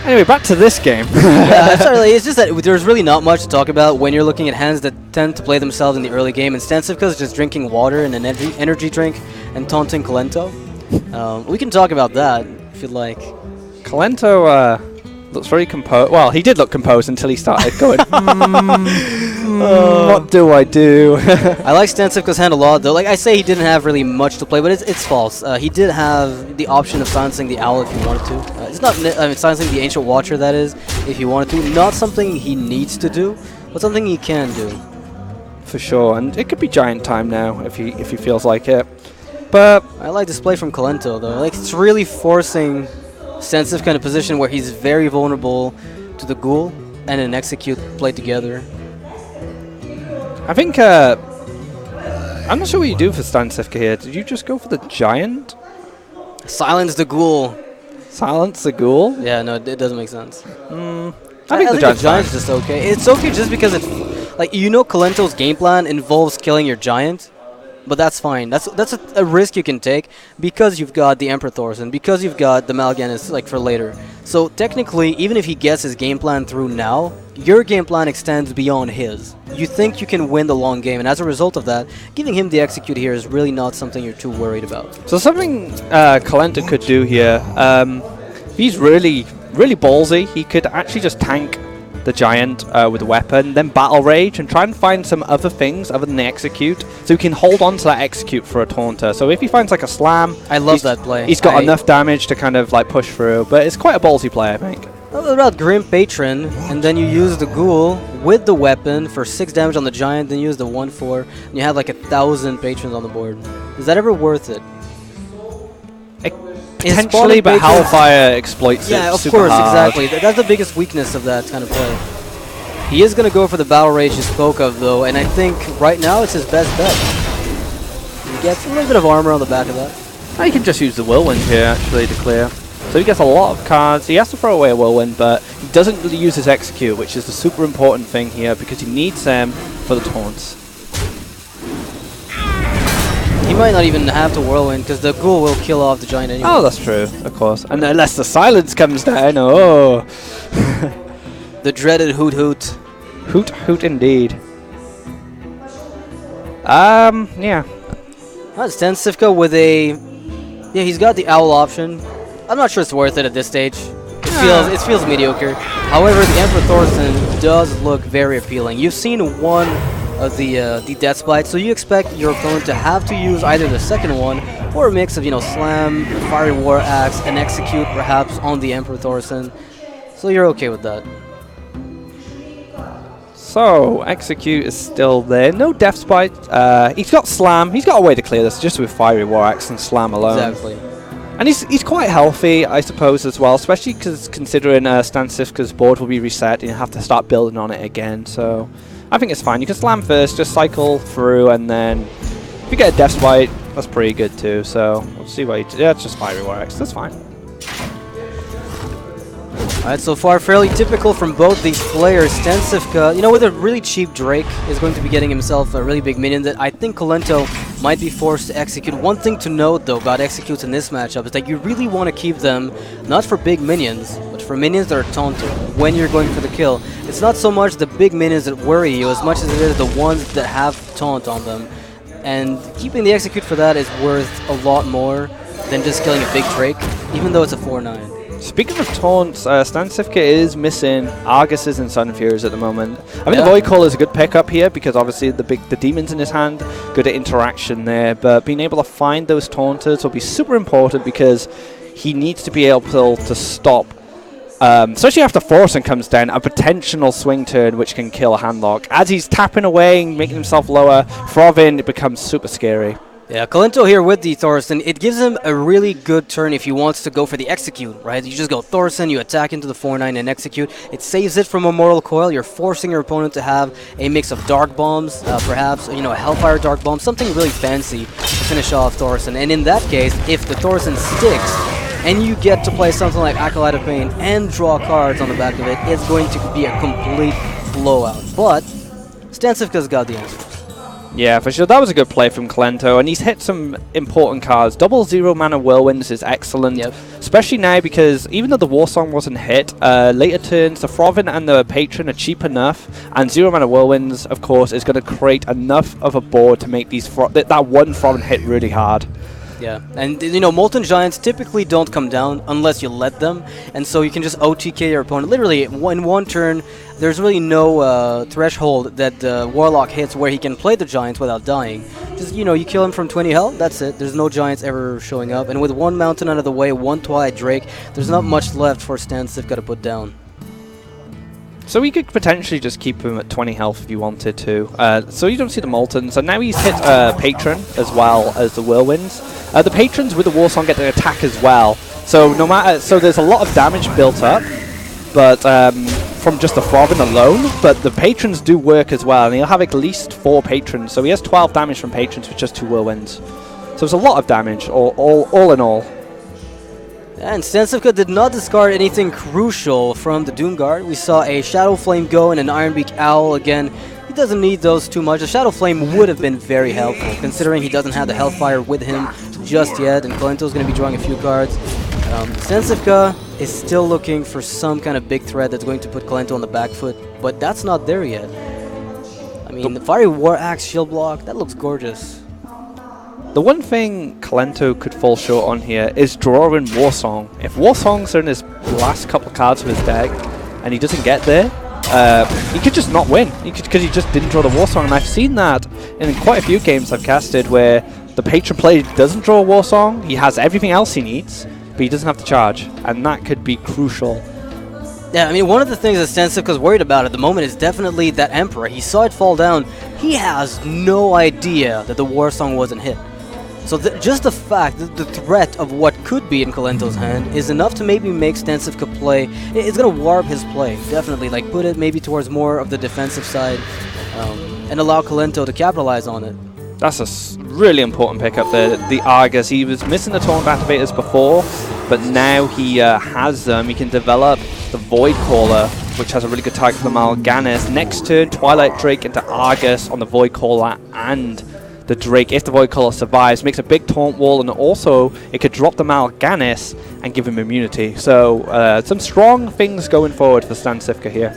Anyway, back to this game. It's just that there's really not much to talk about when you're looking at hands that tend to play themselves in the early game, and StanCifka is just drinking water and an energy drink and taunting Kolento. We can talk about that if you'd like. Kolento looks very composed. Well, he did look composed until he started going, what do I do? I like StanCifka's hand a lot, though. Like I say, he didn't have really much to play, but it's false. He did have the option of silencing the Owl if he wanted to. It's not silencing the Ancient Watcher, that is, if he wanted to. Not something he needs to do, but something he can do. For sure, and it could be giant time now if he feels like it. But I like this play from Kolento, though. Like, it's really forcing StanCifka in a position where he's very vulnerable to the Ghoul and an Execute play together. I think I'm not sure what you do for StanCifka here. Did you just go for the Giant? Silence the Ghoul. Silence the Ghoul? Yeah, no, it doesn't make sense. I think the Giant's just okay. It's okay just because it's like, you know, Kolento's game plan involves killing your Giant. But that's fine. That's a risk you can take because you've got the Emperor Thorson, because you've got the Mal'Ganis like for later. So technically, even if he gets his game plan through now, your game plan extends beyond his. You think you can win the long game, and as a result of that, giving him the Execute here is really not something you're too worried about. So something Kolento could do here, he's really ballsy. He could actually just tank the Giant with a weapon, then Battle Rage, and try and find some other things other than the Execute, so he can hold on to that Execute for a taunter. So if he finds like a Slam, I love that play. He's got enough damage to kind of like push through, but it's quite a ballsy play, I think. What about Grim Patron, and then you use the Ghoul with the weapon for 6 damage on the Giant, then use the 1/4, and you have like 1,000 Patrons on the board. Is that ever worth it? Potentially, but Hellfire exploits it. Yeah, of super course, hard. exactly. That's the biggest weakness of that kind of play. He is going to go for the Battle Rage you spoke of, though, and I think right now it's his best bet. He gets a little bit of armor on the back of that. He can just use the Whirlwind here, actually, to clear. So he gets a lot of cards. He has to throw away a Whirlwind, but he doesn't really use his Execute, which is the super important thing here, because he needs them for the taunts. He might not even have to Whirlwind, because the Ghoul will kill off the Giant anyway. Oh, that's true, of course. And unless the silence comes down, oh. The dreaded Hoot Hoot. Hoot Hoot indeed. Yeah. StanCifka with a... Yeah, he's got the Owl option. I'm not sure it's worth it at this stage. It feels mediocre. However, the Emperor Thorson does look very appealing. You've seen one of the Death Spite, so you expect your opponent to have to use either the second one or a mix of, you know, Slam, Fiery War Axe, and Execute perhaps on the Emperor Thorson. So you're okay with that. So, Execute is still there. No Death Spite. He's got Slam. He's got a way to clear this just with Fiery War Axe and Slam alone. Exactly. And he's quite healthy, I suppose, as well, especially because considering StanCifka's board will be reset and you have to start building on it again. So, I think it's fine. You can slam first, just cycle through, and then if you get a Death Spite, that's pretty good too. So we'll see what he yeah, it's just Fiery War Axe. That's fine. Alright, so far fairly typical from both these players. StanCifka, you know, with a really cheap Drake, is going to be getting himself a really big minion that I think Kolento might be forced to execute. One thing to note, though, about executes in this matchup is that you really want to keep them not for big minions, but for minions that are taunted when you're going for the kill. It's not so much the big minions that worry you as much as it is the ones that have taunt on them. And keeping the execute for that is worth a lot more than just killing a big Drake, even though it's a 4-9. Speaking of taunts, StanCifka is missing Arguses and Sunfuries at the moment. I mean, the Void Caller is a good pickup here because obviously the demons in his hand, good at interaction there. But being able to find those taunters will be super important because he needs to be able to stop, especially after Thorson comes down, a potential swing turn which can kill a handlock. As he's tapping away and making himself lower, Throvin, it becomes super scary. Yeah, Kolento here with the Thorson, it gives him a really good turn if he wants to go for the execute, right? You just go Thorson, you attack into the 4-9 and execute. It saves it from a Mortal Coil. You're forcing your opponent to have a mix of Dark Bombs, perhaps, you know, a Hellfire Dark Bomb, something really fancy to finish off Thorson. And in that case, if the Thorson sticks, and you get to play something like Acolyte of Pain and draw cards on the back of it, it's going to be a complete blowout. But StanCifka's got the answers. Yeah, for sure. That was a good play from Kolento, and he's hit some important cards. Double 0-mana Whirlwinds is excellent, especially now because even though the Warsong wasn't hit, later turns, the Throvin and the Patron are cheap enough, and 0-mana Whirlwinds, of course, is going to create enough of a board to make these that one Throvin hit really hard. Yeah, and you know, Molten Giants typically don't come down unless you let them, and so you can just OTK your opponent. Literally, in one turn, there's really no threshold that the Warlock hits where he can play the Giants without dying. Just, you know, you kill him from 20 health, that's it. There's no Giants ever showing up, and with one Mountain out of the way, one Twilight Drake, there's not much left for StanCifka to put down. So we could potentially just keep him at 20 health if you wanted to. So you don't see the Molten. So now he's hit Patron as well as the Whirlwinds. The Patrons with the Warsong get to attack as well. So no matter, so there's a lot of damage built up, but from just the Throvin alone. But the Patrons do work as well, and he'll have at least 4 Patrons. So he has 12 damage from Patrons with just 2 Whirlwinds. So it's a lot of damage, all in all. And StanCifka did not discard anything crucial from the Doomguard. We saw a Shadow Flame go and an Ironbeak Owl again. He doesn't need those too much. The Shadow Flame would have been very helpful, considering he doesn't have the Hellfire with him just yet, and Kolento's going to be drawing a few cards. StanCifka is still looking for some kind of big threat that's going to put Kolento on the back foot, but that's not there yet. I mean, the Fiery War Axe shield block, that looks gorgeous. The one thing Kolento could fall short on here is drawing Warsong. If Warsongs are in his last couple of cards of his deck and he doesn't get there, he could just not win because he just didn't draw the Warsong. And I've seen that in quite a few games I've casted where the Patron player doesn't draw a Warsong, he has everything else he needs, but he doesn't have to charge, and that could be crucial. Yeah, I mean, one of the things that StanCifka's worried about at the moment is definitely that Emperor. He saw it fall down. He has no idea that the Warsong wasn't hit. So just the fact that the threat of what could be in Kolento's hand is enough to maybe make StanCifka play. It's going to warp his play, definitely. Like, put it maybe towards more of the defensive side and allow Kolento to capitalize on it. That's a really important pickup there. The Argus, he was missing the taunt activators before, but now he has them. He can develop the Void Caller, which has a really good target for the Mal'Ganis. Next turn, Twilight Drake into Argus on the Void Caller and the Drake, if the Void Caller survives, makes a big taunt wall, and also it could drop the Mal'Ganis and give him immunity. So some strong things going forward for StanCifka here.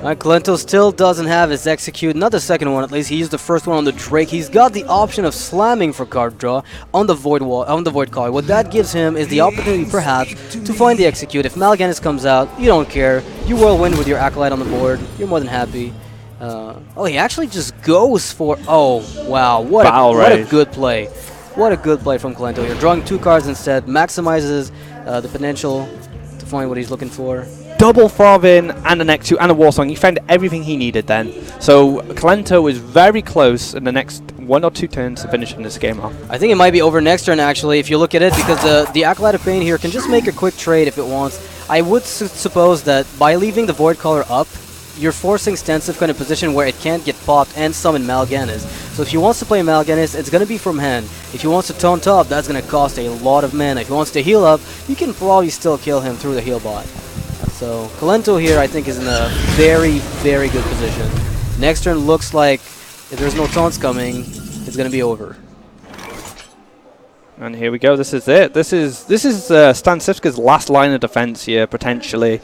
Kolento still doesn't have his execute, not the second one at least. He used the first one on the Drake. He's got the option of slamming for card draw on the Void wall, on the Void Caller. What that gives him is the opportunity perhaps to find the execute. If Mal'Ganis comes out, you don't care. You Whirlwind with your Acolyte on the board. You're more than happy. Oh, he actually just goes for... Oh, wow. What a good play. What a good play from Kolento here. Drawing 2 cards instead. Maximizes the potential to find what he's looking for. Double Throvin and an X2 and a Warsong. He found everything he needed then. So Kolento is very close in the next 1 or 2 turns to finishing this game off. I think it might be over next turn actually if you look at it, because the Acolyte of Pain here can just make a quick trade if it wants. I would suppose that by leaving the Void Caller up, you're forcing StanCifka in a position where it can't get popped and summon Mal'Ganis. So if he wants to play Mal'Ganis, it's going to be from hand. If he wants to taunt up, that's going to cost a lot of mana. If he wants to heal up, you can probably still kill him through the heal bot. So Kolento here, I think, is in a very, very good position. Next turn looks like if there's no taunts coming, it's going to be over. And here we go. This is it. This is StanCifka's last line of defense here, potentially.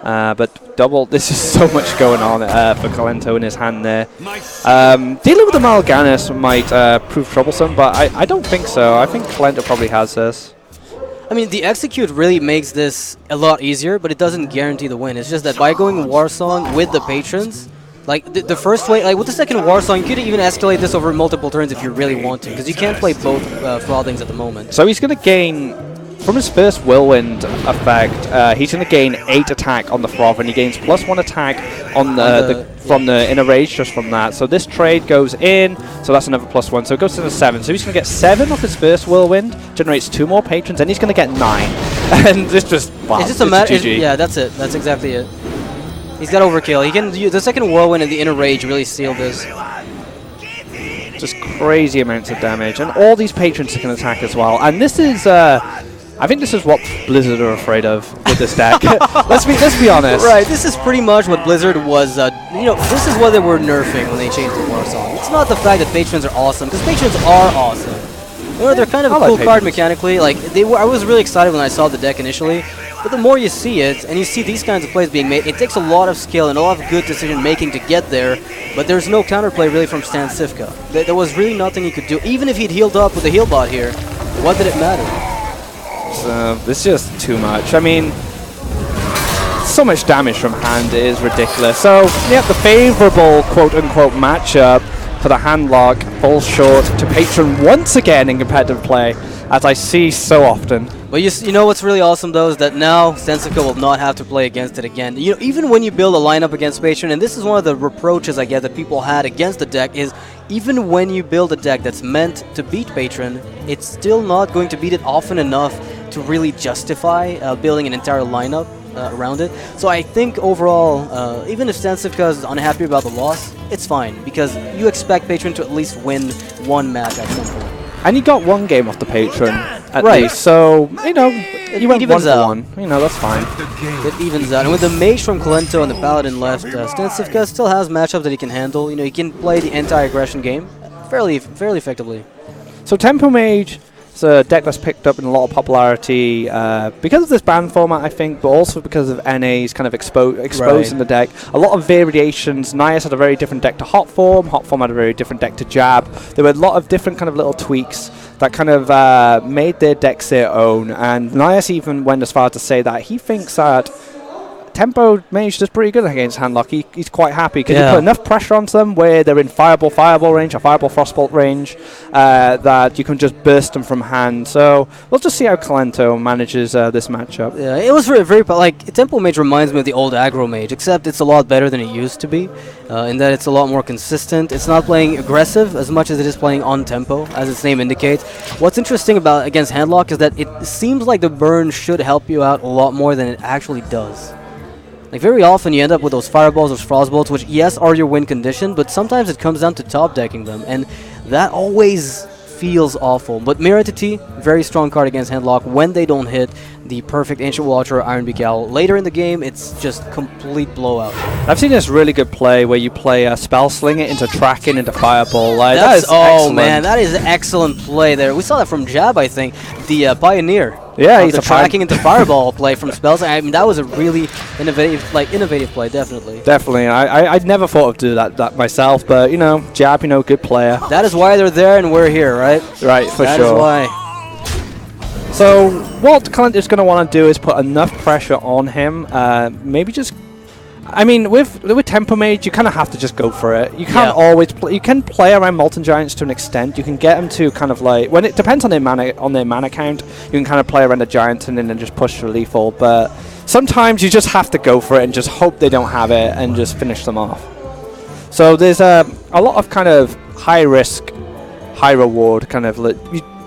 But double. This is so much going on for Kolento in his hand there. Dealing with the Mal'Ganis might prove troublesome, but I don't think so. I think Kolento probably has this. I mean, the execute really makes this a lot easier, but it doesn't guarantee the win. It's just that by going War Song with the patrons, like the first way, like with the second War Song, you could even escalate this over multiple turns if you really want to, because you can't play both Frauddings at the moment. So he's going to gain, from his first Whirlwind effect, he's going to gain 8 attack on the Froth, and he gains +1 attack on from the inner rage just from that. So this trade goes in, so that's another +1, so it goes to the 7. So he's going to get 7 off his first Whirlwind, generates 2 more patrons, and he's going to get 9. And this just, wow, it's just a matter. Yeah, that's it. That's exactly it. He's got overkill. He can the second Whirlwind and the inner rage really seal this. Just crazy amounts of damage, and all these patrons can attack as well. And this is, I think this is what Blizzard are afraid of with this deck. let's be honest. Right. This is pretty much what Blizzard was. This is what they were nerfing when they changed the War Song. It's not the fact that patrons are awesome, because patrons are awesome. They're kind of a cool card mechanically. Like I was really excited when I saw the deck initially. But the more you see it, and you see these kinds of plays being made, it takes a lot of skill and a lot of good decision-making to get there, but there's no counterplay really from StanCifka. There was really nothing he could do. Even if he'd healed up with the heal bot here, what did it matter? It's just too much. I mean, so much damage from hand is ridiculous. So, yeah, the favorable quote-unquote matchup for the hand lock falls short to Patron once again in competitive play, as I see so often. But you know what's really awesome though is that now StanCifka will not have to play against it again. Even when you build a lineup against Patron, and this is one of the reproaches I get that people had against the deck, is even when you build a deck that's meant to beat Patron, it's still not going to beat it often enough to really justify building an entire lineup around it. So I think overall, even if StanCifka is unhappy about the loss, it's fine, because you expect Patron to at least win one match at some point. And he got 1 game off the Patron, at least, so, you went 1-1. That's fine. It evens out. And with the Mage from Kolento and the Paladin left, StanCifka still has matchups that he can handle. He can play the anti-aggression game fairly effectively. So Tempo Mage is a deck that's picked up in a lot of popularity because of this ban format, I think, but also because of NA's kind of exposing the deck. A lot of variations. Nias had a very different deck to Hot Form had a very different deck to Jab. There were a lot of different kind of little tweaks that kind of made their decks their own, and Nias even went as far as to say that he thinks that Tempo Mage does pretty good against Handlock. He's quite happy because you put enough pressure onto them where they're in Fireball range or Fireball Frostbolt range that you can just burst them from hand. So we'll just see how Kolento manages this matchup. Yeah, it was very like Tempo Mage reminds me of the old Aggro Mage, except it's a lot better than it used to be, in that it's a lot more consistent. It's not playing aggressive as much as it is playing on tempo, as its name indicates. What's interesting about against Handlock is that it seems like the burn should help you out a lot more than it actually does. Like, very often you end up with those Fireballs or Frostbolts, which, yes, are your win condition, but sometimes it comes down to top decking them, and that always feels awful. But Mirror Entity, very strong card against Handlock when they don't hit the perfect Ancient Watcher or Iron Beak Owl. Later in the game, it's just complete blowout. I've seen this really good play where you play Spell Sling it into Tracking into Fireball. Like, man, that is excellent play there. We saw that from Jab, I think, the Pioneer. Yeah, he's the tracking into Fireball play from Spells. I mean, that was a really innovative play, definitely. Definitely. I'd never thought of doing that myself, but, Jab, good player. That is why they're there and we're here, right? Right, for sure. That is why. So, what Kolento is going to want to do is put enough pressure on him. Maybe just... I mean, with Tempo Mage, you kind of have to just go for it. You can't always you can play around Molten Giants to an extent. You can get them to kind of like, when it depends on their mana count, you can kind of play around the Giants and then just push for lethal. But sometimes you just have to go for it and just hope they don't have it and just finish them off. So there's a lot of kind of high risk, high reward kind of.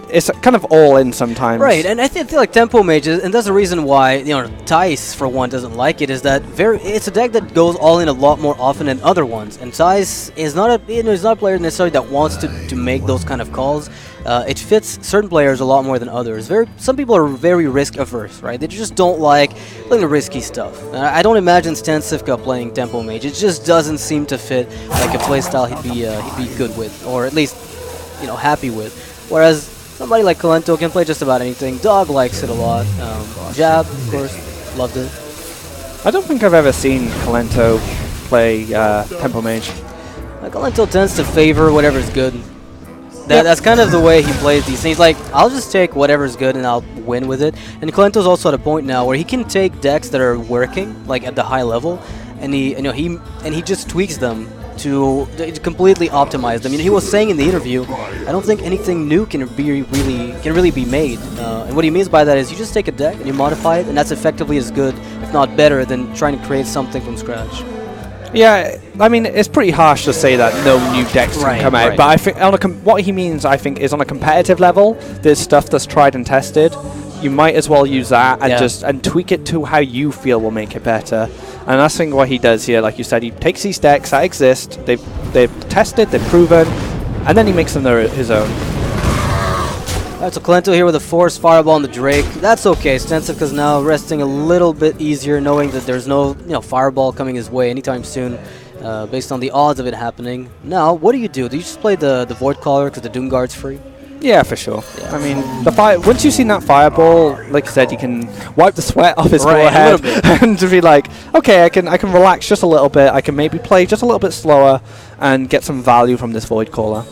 it's kind of all in sometimes. Right, and I feel like Tempo Mage, and that's the reason why Tice for one doesn't like it, is that it's a deck that goes all in a lot more often than other ones, and Tice is not a player necessarily that wants to make those kind of calls. It fits certain players a lot more than others. Some people are very risk averse, right? They just don't like playing the risky stuff. I don't imagine StanCifka playing Tempo Mage. It just doesn't seem to fit like a playstyle he'd be good with, or at least happy with. Whereas somebody like Kolento can play just about anything. Dog likes it a lot. Jab, of course, loved it. I don't think I've ever seen Kolento play Tempo Mage. Kolento tends to favor whatever's good. That's kind of the way he plays these things. Like, I'll just take whatever's good and I'll win with it. And Kolento's also at a point now where he can take decks that are working, like at the high level, and he just tweaks them to completely optimize them. He was saying in the interview, I don't think anything new can really be made. And what he means by that is you just take a deck and you modify it, and that's effectively as good, if not better, than trying to create something from scratch. Yeah, I mean, it's pretty harsh to say that no new decks can come out, but I think what he means, I think, is on a competitive level, there's stuff that's tried and tested. You might as well use that and tweak it to how you feel will make it better. And that's what he does here. Like you said, he takes these decks that exist, they've tested, they've proven, and then he makes them his own. Alright, so Kolento here with a forced fireball on the Drake. That's okay. StanCifka's now resting a little bit easier, knowing that there's no fireball coming his way anytime soon, based on the odds of it happening. Now, what do? You just play the Void Caller because the Doom Guard's free? Yeah, for sure. Yeah. I mean, once you've seen that fireball, like I said, you can wipe the sweat off his forehead and to be like, okay, I can relax just a little bit. I can maybe play just a little bit slower and get some value from this Void Caller.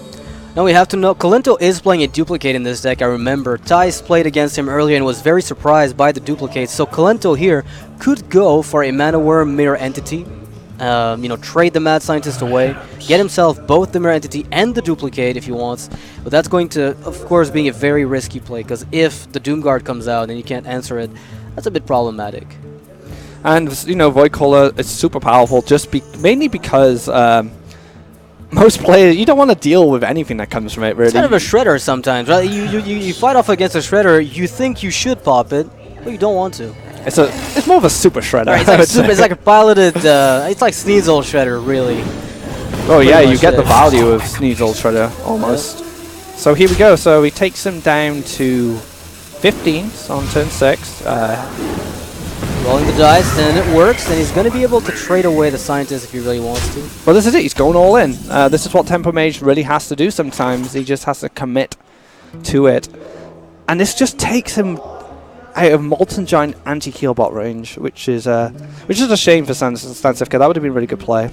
Now we have to know, Kolento is playing a duplicate in this deck, I remember. Tice played against him earlier and was very surprised by the duplicates, so Kolento here could go for a Mana Worm Mirror Entity, trade the Mad Scientist away, get himself both the Mirror Entity and the duplicate if he wants, but that's going to, of course, be a very risky play, because if the Doom Guard comes out and you can't answer it, that's a bit problematic. And, Void Caller is super powerful, mainly because most players, you don't want to deal with anything that comes from it, really. It's kind of a shredder sometimes, right? You fight off against a shredder, you think you should pop it, but you don't want to. It's more of a super shredder. Right, it's like a piloted, it's like Sneasel shredder, really. Oh yeah, you get the value of Sneasel shredder, almost. Yeah. So here we go, so he takes him down to 15 on turn 6. Rolling the dice, and it works, and he's going to be able to trade away the Scientist if he really wants to. Well, this is it. He's going all in. This is what Tempo Mage really has to do sometimes. He just has to commit to it. And this just takes him out of Molten Giant anti-heal bot range, which is a shame for StanCifka. That would have been a really good play.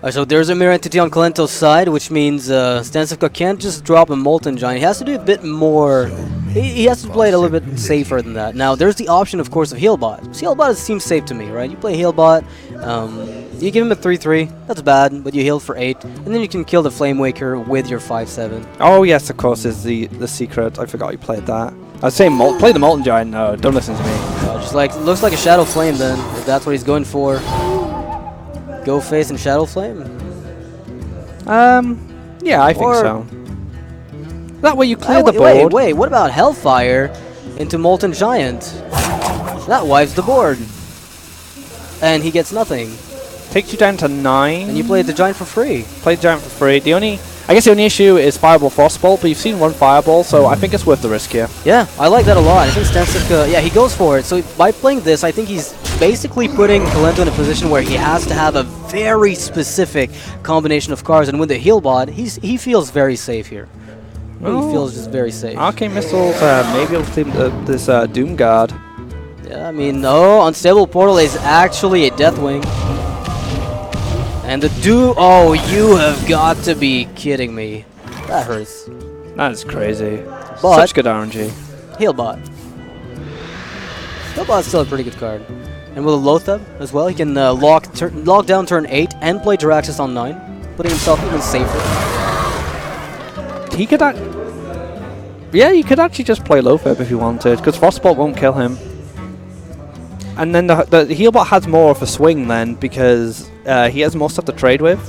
So there's a Mirror Entity on Kolento's side, which means StanCifka can't just drop a Molten Giant. He has to do a bit more. He has to play it a little bit safer than that. Now, there's the option, of course, of Healbot. Healbot seems safe to me, right? You play Healbot, you give him a 3-3. That's bad, but you heal for 8. And then you can kill the Flame Waker with your 5-7. Oh, yes, of course, is the secret. I forgot you played that. I was saying play the Molten Giant. No, don't listen to me. Just looks like a Shadow Flame then, if that's what he's going for. Go face and Shadow Flame? Yeah, I think so. That way you clear the board. Wait, what about Hellfire into Molten Giant? That wipes the board. And he gets nothing. Takes you down to 9. And you played the Giant for free. Played the Giant for free. I guess the only issue is Fireball Frostbolt, but you've seen one Fireball, so I think it's worth the risk here. Yeah, I like that a lot. I think StanCifka, he goes for it. So by playing this, I think he's basically putting Kolento in a position where he has to have a very specific combination of cards, and with the Healbot, he feels very safe here. He feels just very safe. Arcane Missiles, maybe it'll team this Doom Guard. Yeah, I mean, no, Unstable Portal is actually a Deathwing. And the oh, you have got to be kidding me. That hurts. That is crazy. But such good RNG. Healbot. Healbot's still a pretty good card. And with a Loatheb as well, he can lock down turn 8 and play Jiraxis on 9, putting himself even safer. He could you could actually just play Loatheb if you wanted, because Frostbolt won't kill him. And then the Healbot has more of a swing then, because he has more stuff to trade with.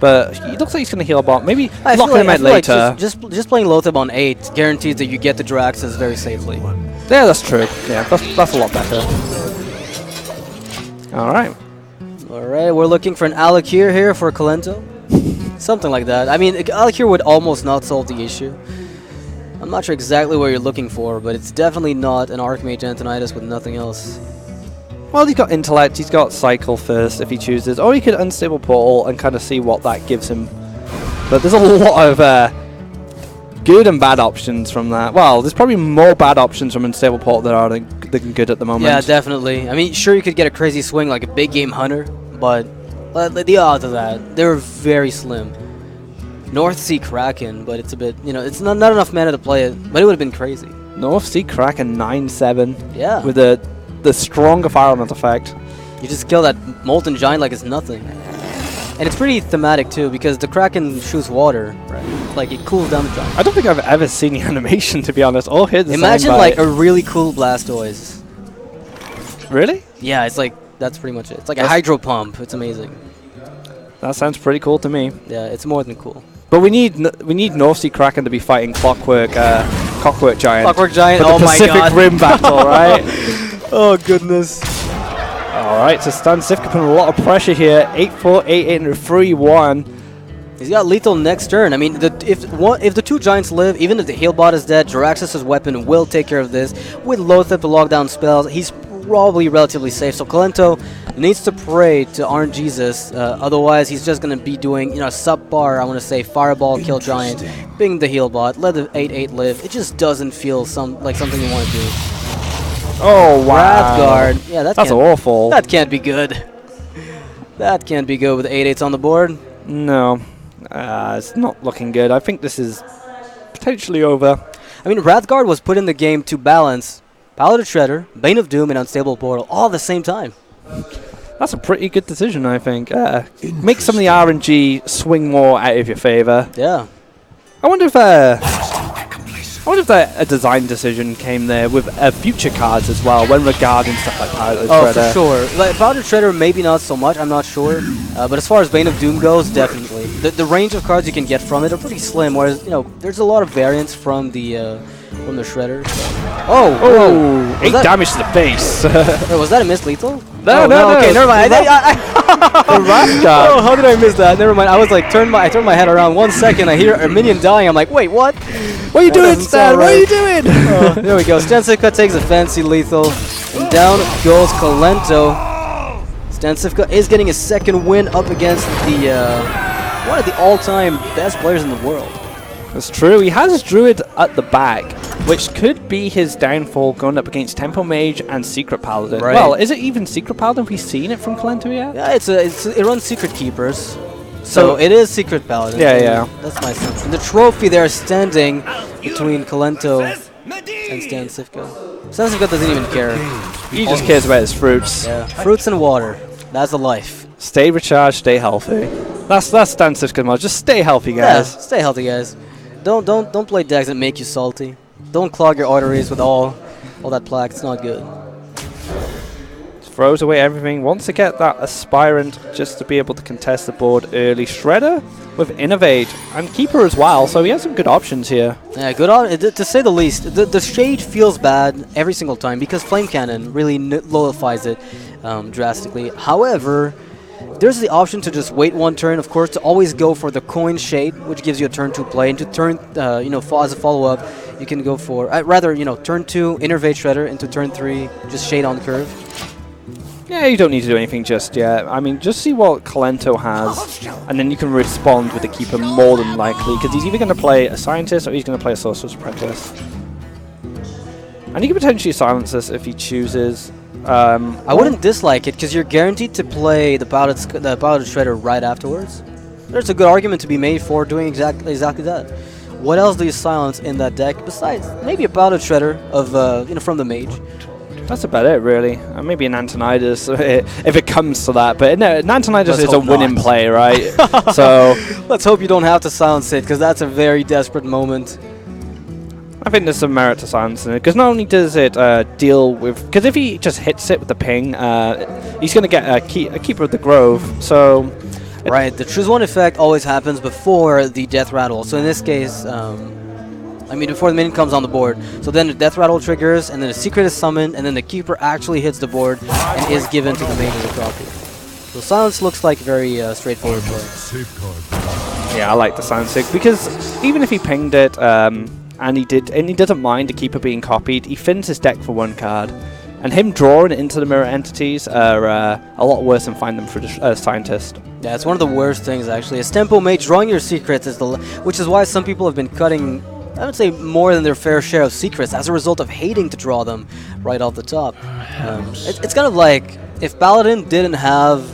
but he looks like he's going to heal a bot. Maybe I lock him out later. Like just playing Lothar on 8 guarantees that you get the Draxus very safely. Yeah, that's true. Yeah, that's a lot better. All right. All right, we're looking for an Alakir here for Kolento. Something like that. I mean, Alakir would almost not solve the issue. I'm not sure exactly what you're looking for, but it's definitely not an Archmage Antonidas with nothing else. Well, he's got Intellect, he's got Cycle first if he chooses, or he could Unstable Portal and kind of see what that gives him. But there's a lot of good and bad options from that. Well, there's probably more bad options from Unstable Portal than good at the moment. Yeah, definitely. I mean, sure, you could get a crazy swing like a big game Hunter, but the odds of that, they're very slim. North Sea Kraken, but it's a bit, it's not enough mana to play it, but it would have been crazy. North Sea Kraken 9/7. Yeah. With the stronger fire element effect. You just kill that Molten Giant like it's nothing. And it's pretty thematic too, because the Kraken shoots water, right? Like it cools down the Giant. I don't think I've ever seen the animation, to be honest. All hit the Imagine same like a really cool Blastoise. Really? Yeah, it's like, that's pretty much it. It's like a hydro pump. It's amazing. That sounds pretty cool to me. Yeah, it's more than cool. But we need North Sea Kraken to be fighting Clockwork Giant. Clockwork Giant, for the oh my Pacific god. Rim battle, right? Oh goodness. Alright, so StanCifka putting a lot of pressure here. 8-4, 8-8, and 3-1. He's got lethal next turn. I mean, if the two Giants live, even if the heal bot is dead, Jiraxis' weapon will take care of this. With Lothar to lock down spells, he's probably relatively safe. So Kolento needs to pray to Arn Jesus, otherwise he's just going to be doing, subpar, I want to say, Fireball, kill Giant, ping the heal bot, let the 8-8 live. It just doesn't feel like something you want to do. Oh, wow. Wrathguard. Yeah, that's awful. That can't be good. That can't be good with the 8-8s on the board. No. It's not looking good. I think this is potentially over. I mean, Wrathguard was put in the game to balance Paladin Shredder, Bane of Doom, and Unstable Portal all at the same time. That's a pretty good decision, I think. Make some of the RNG swing more out of your favor. Yeah. I wonder if a design decision came there with future cards as well, when regarding stuff like Paladin Shredder. Oh, for sure. Like Paladin Shredder, maybe not so much. I'm not sure. But as far as Bane of Doom goes, definitely. The range of cards you can get from it are pretty slim. Whereas there's a lot of variants from the Shredder. So. Oh! 8 damage to the face. Wait, was that a miss lethal? No. Okay, never mind. The Wrathguard. Oh, how did I miss that? Never mind. I was like, I turned my head around 1 second. I hear a minion dying. I'm like, wait, what? What are you doing, Stan? What are you doing? There we go. StanCifka takes a fancy lethal. And down goes Kolento. StanCifka is getting a second win up against one of the all-time best players in the world. That's true. He has Druid at the back, which could be his downfall going up against Tempo Mage and Secret Paladin. Right. Well, is it even Secret Paladin? Have we seen it from Kolento yet? Yeah, it runs Secret Keepers. So it is Secret Paladin. Yeah. That's my sense. And the trophy there is standing between Kolento and StanCifka. StanCifka doesn't even care. He just cares about his fruits. Yeah, fruits and water. That's the life. Stay recharged, stay healthy. That's StanCifka mod. Just stay healthy, guys. Yeah, stay healthy, guys. Don't play decks that make you salty. Don't clog your arteries with all that plaque. It's not good. Throws away everything. Wants to get that Aspirant just to be able to contest the board early. Shredder with Innovate and Keeper as well, so he has some good options here. Yeah, good to say the least. The Shade feels bad every single time because Flame Cannon really nullifies it drastically. However, there's the option to just wait 1 turn, of course, to always go for the Coin Shade, which gives you a turn 2 play, and to turn, as a follow-up, you can go for, turn 2, Innervate Shredder, into turn 3, just Shade on the curve. Yeah, you don't need to do anything just yet. I mean, just see what Kolento has, and then you can respond with the Keeper more than likely, because he's either going to play a Scientist or he's going to play a Sorcerer's Apprentice. And he can potentially silence this if he chooses. I wouldn't dislike it, because you're guaranteed to play the Paladin Shredder right afterwards. There's a good argument to be made for doing exactly that. What else do you silence in that deck besides maybe a Paladin Shredder of from the Mage? That's about it, really. Maybe an Antonidas if it comes to that. But no, an Antonidas is a winning play, right? So let's hope you don't have to silence it, because that's a very desperate moment. I think there's some merit to silencing it, because not only does it deal with... Because if he just hits it with the ping, he's going to get a Keeper of the Grove. So Right, the choose one effect always happens before the death rattle. So in this case, I mean before the minion comes on the board. So then the death rattle triggers, and then the secret is summoned, and then the keeper actually hits the board and is given to the main as a copy. So silence looks like very straightforward play. Yeah, I like the StanCifka because even if he pinged it, and he doesn't mind the keeper being copied, he thins his deck for one card. And him drawing it into the mirror entities are a lot worse than finding them through the scientist. Yeah, it's one of the worst things actually. As tempo mate, drawing your secrets is which is why some people have been cutting, I would say, more than their fair share of secrets as a result of hating to draw them right off the top. It's kind of like if Paladin didn't have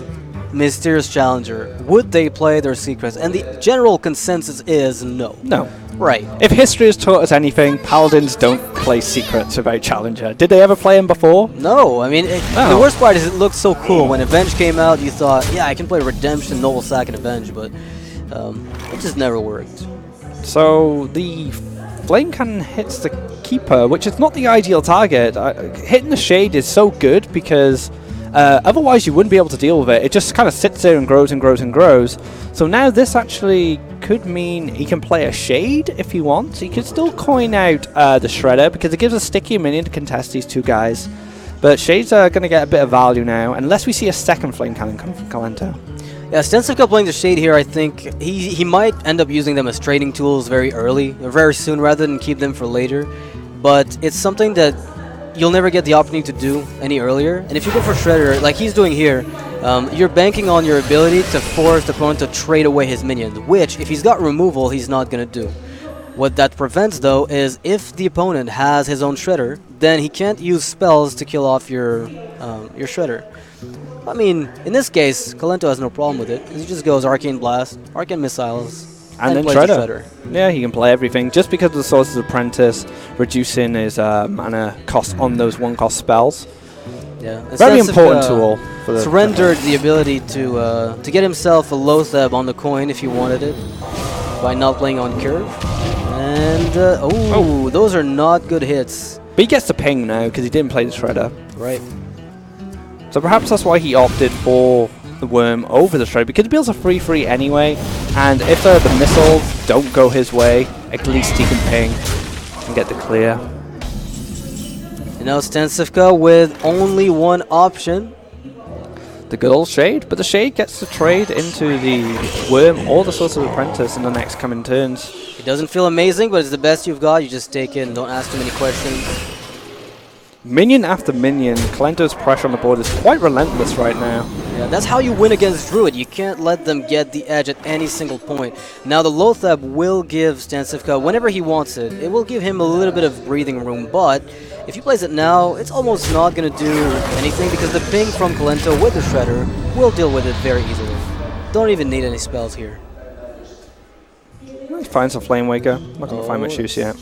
Mysterious Challenger, would they play their secrets? And the general consensus is no. No. Right. If history has taught us anything, Paladins don't play secrets without Challenger. Did they ever play him before? No. I mean, the worst part is it looked so cool. When Avenge came out, you thought, yeah, I can play Redemption, Noble Sack, and Avenge, but it just never worked. So the Flame Cannon hits the Keeper, which is not the ideal target. Hitting the Shade is so good because otherwise you wouldn't be able to deal with it. It just kind of sits there and grows and grows and grows. So now this actually could mean he can play a Shade if he wants. He could still coin out the Shredder because it gives a sticky minion to contest these two guys. But Shades are going to get a bit of value now, unless we see a second Flame Cannon come from Kolento. Yeah, StanCifka playing the Shade here, I think he might end up using them as trading tools very early, or very soon, rather than keep them for later. But it's something that you'll never get the opportunity to do any earlier. And if you go for Shredder, like he's doing here, you're banking on your ability to force the opponent to trade away his minions, which, if he's got removal, he's not going to do. What that prevents, though, is if the opponent has his own Shredder, then he can't use spells to kill off your Shredder. I mean, in this case, Kolento has no problem with it. He just goes Arcane Blast, Arcane Missiles, and then Shredder. Yeah, he can play everything. Just because of the Sorcerer's Apprentice, reducing his mana cost on those one-cost spells. Yeah, very important tool. For the surrendered the ability to get himself a Loatheb on the coin if he wanted it, by not playing on curve. And, those are not good hits. But he gets the ping now because he didn't play the Shredder. Right. So perhaps that's why he opted for the Worm over the Shredder, because he builds a 3/3 anyway, and if the missiles don't go his way, at least he can ping and get the clear. And now StanCifka with only one option. The good old Shade, but the Shade gets to trade into the Worm or the Sorcerer's Apprentice in the next coming turns. It doesn't feel amazing, but it's the best you've got. You just take it and don't ask too many questions. Minion after minion, Kolento's pressure on the board is quite relentless right now. Yeah, that's how you win against Druid. You can't let them get the edge at any single point. Now the Loatheb will give StanCifka, whenever he wants it, it will give him a little bit of breathing room, but if he plays it now, it's almost not going to do anything because the ping from Kolento with the Shredder will deal with it very easily. Don't even need any spells here. He finds a Flame Waker. Not going to find much use yet.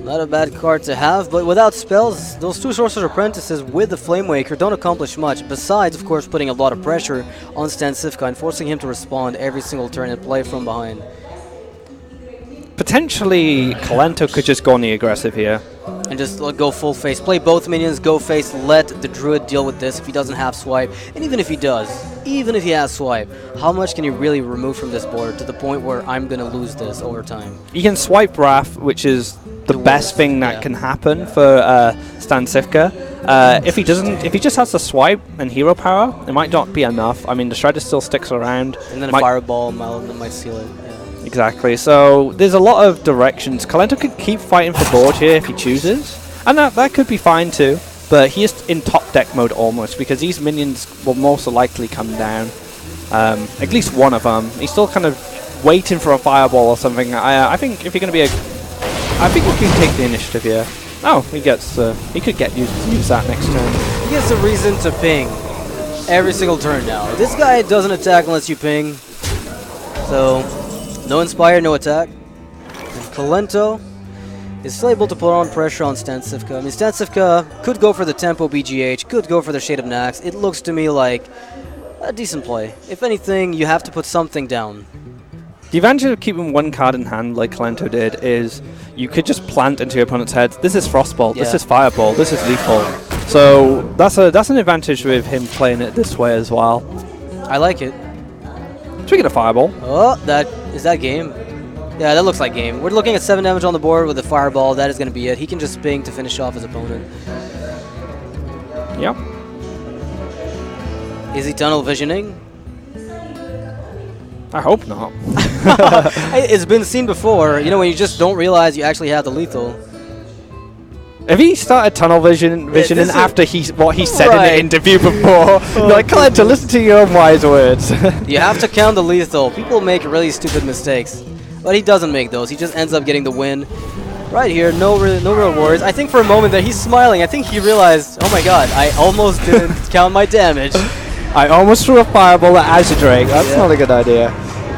Not a bad card to have, but without spells, those two Sorcerer's Apprentices with the Flame Waker don't accomplish much, besides, of course, putting a lot of pressure on StanCifka and forcing him to respond every single turn and play from behind. Potentially, Kolento could just go on the aggressive here. And just go full face. Play both minions, go face, let the Druid deal with this if he doesn't have swipe. And even if he does, even if he has swipe, how much can he really remove from this board to the point where I'm going to lose this over time? He can swipe Wrath, which is the best thing that can happen for StanCifka. If he doesn't, if he just has the swipe and hero power, it might not be enough. I mean, the Shredder still sticks around. And then a Fireball might seal it. Yeah. Exactly. So there's a lot of directions. Kolento could keep fighting for board here if he chooses, and that could be fine too. But he is in top deck mode almost because these minions will most likely come down. At least one of them. He's still kind of waiting for a Fireball or something. I think if you're going to be I think we can take the initiative here. Oh, he gets. He could use that next turn. He gets a reason to ping every single turn now. This guy doesn't attack unless you ping. So no Inspire, no attack. And Kolento is still able to put on pressure on StanCifka. I mean, StanCifka could go for the Tempo BGH, could go for the Shade of Nax. It looks to me like a decent play. If anything, you have to put something down. The advantage of keeping one card in hand like Kolento did is you could just plant into your opponent's head. This is Frostbolt, this is Fireball, this is Lethal. So that's an advantage with him playing it this way as well. I like it. Speaking of Fireball. Oh, is that game? Yeah, that looks like game. We're looking at 7 damage on the board with a Fireball. That is going to be it. He can just ping to finish off his opponent. Yep. Is he tunnel visioning? I hope not. It's been seen before. You know, when you just don't realize you actually have the lethal. If he started tunnel visioning after what he said in the interview before, like, Kolento, listen to your own wise words. You have to count the lethal. People make really stupid mistakes, but he doesn't make those. He just ends up getting the win. Right here, no real worries. I think for a moment there he's smiling. I think he realized, oh my god, I almost didn't count my damage. I almost threw a Fireball at Azure Drake. That's not a good idea.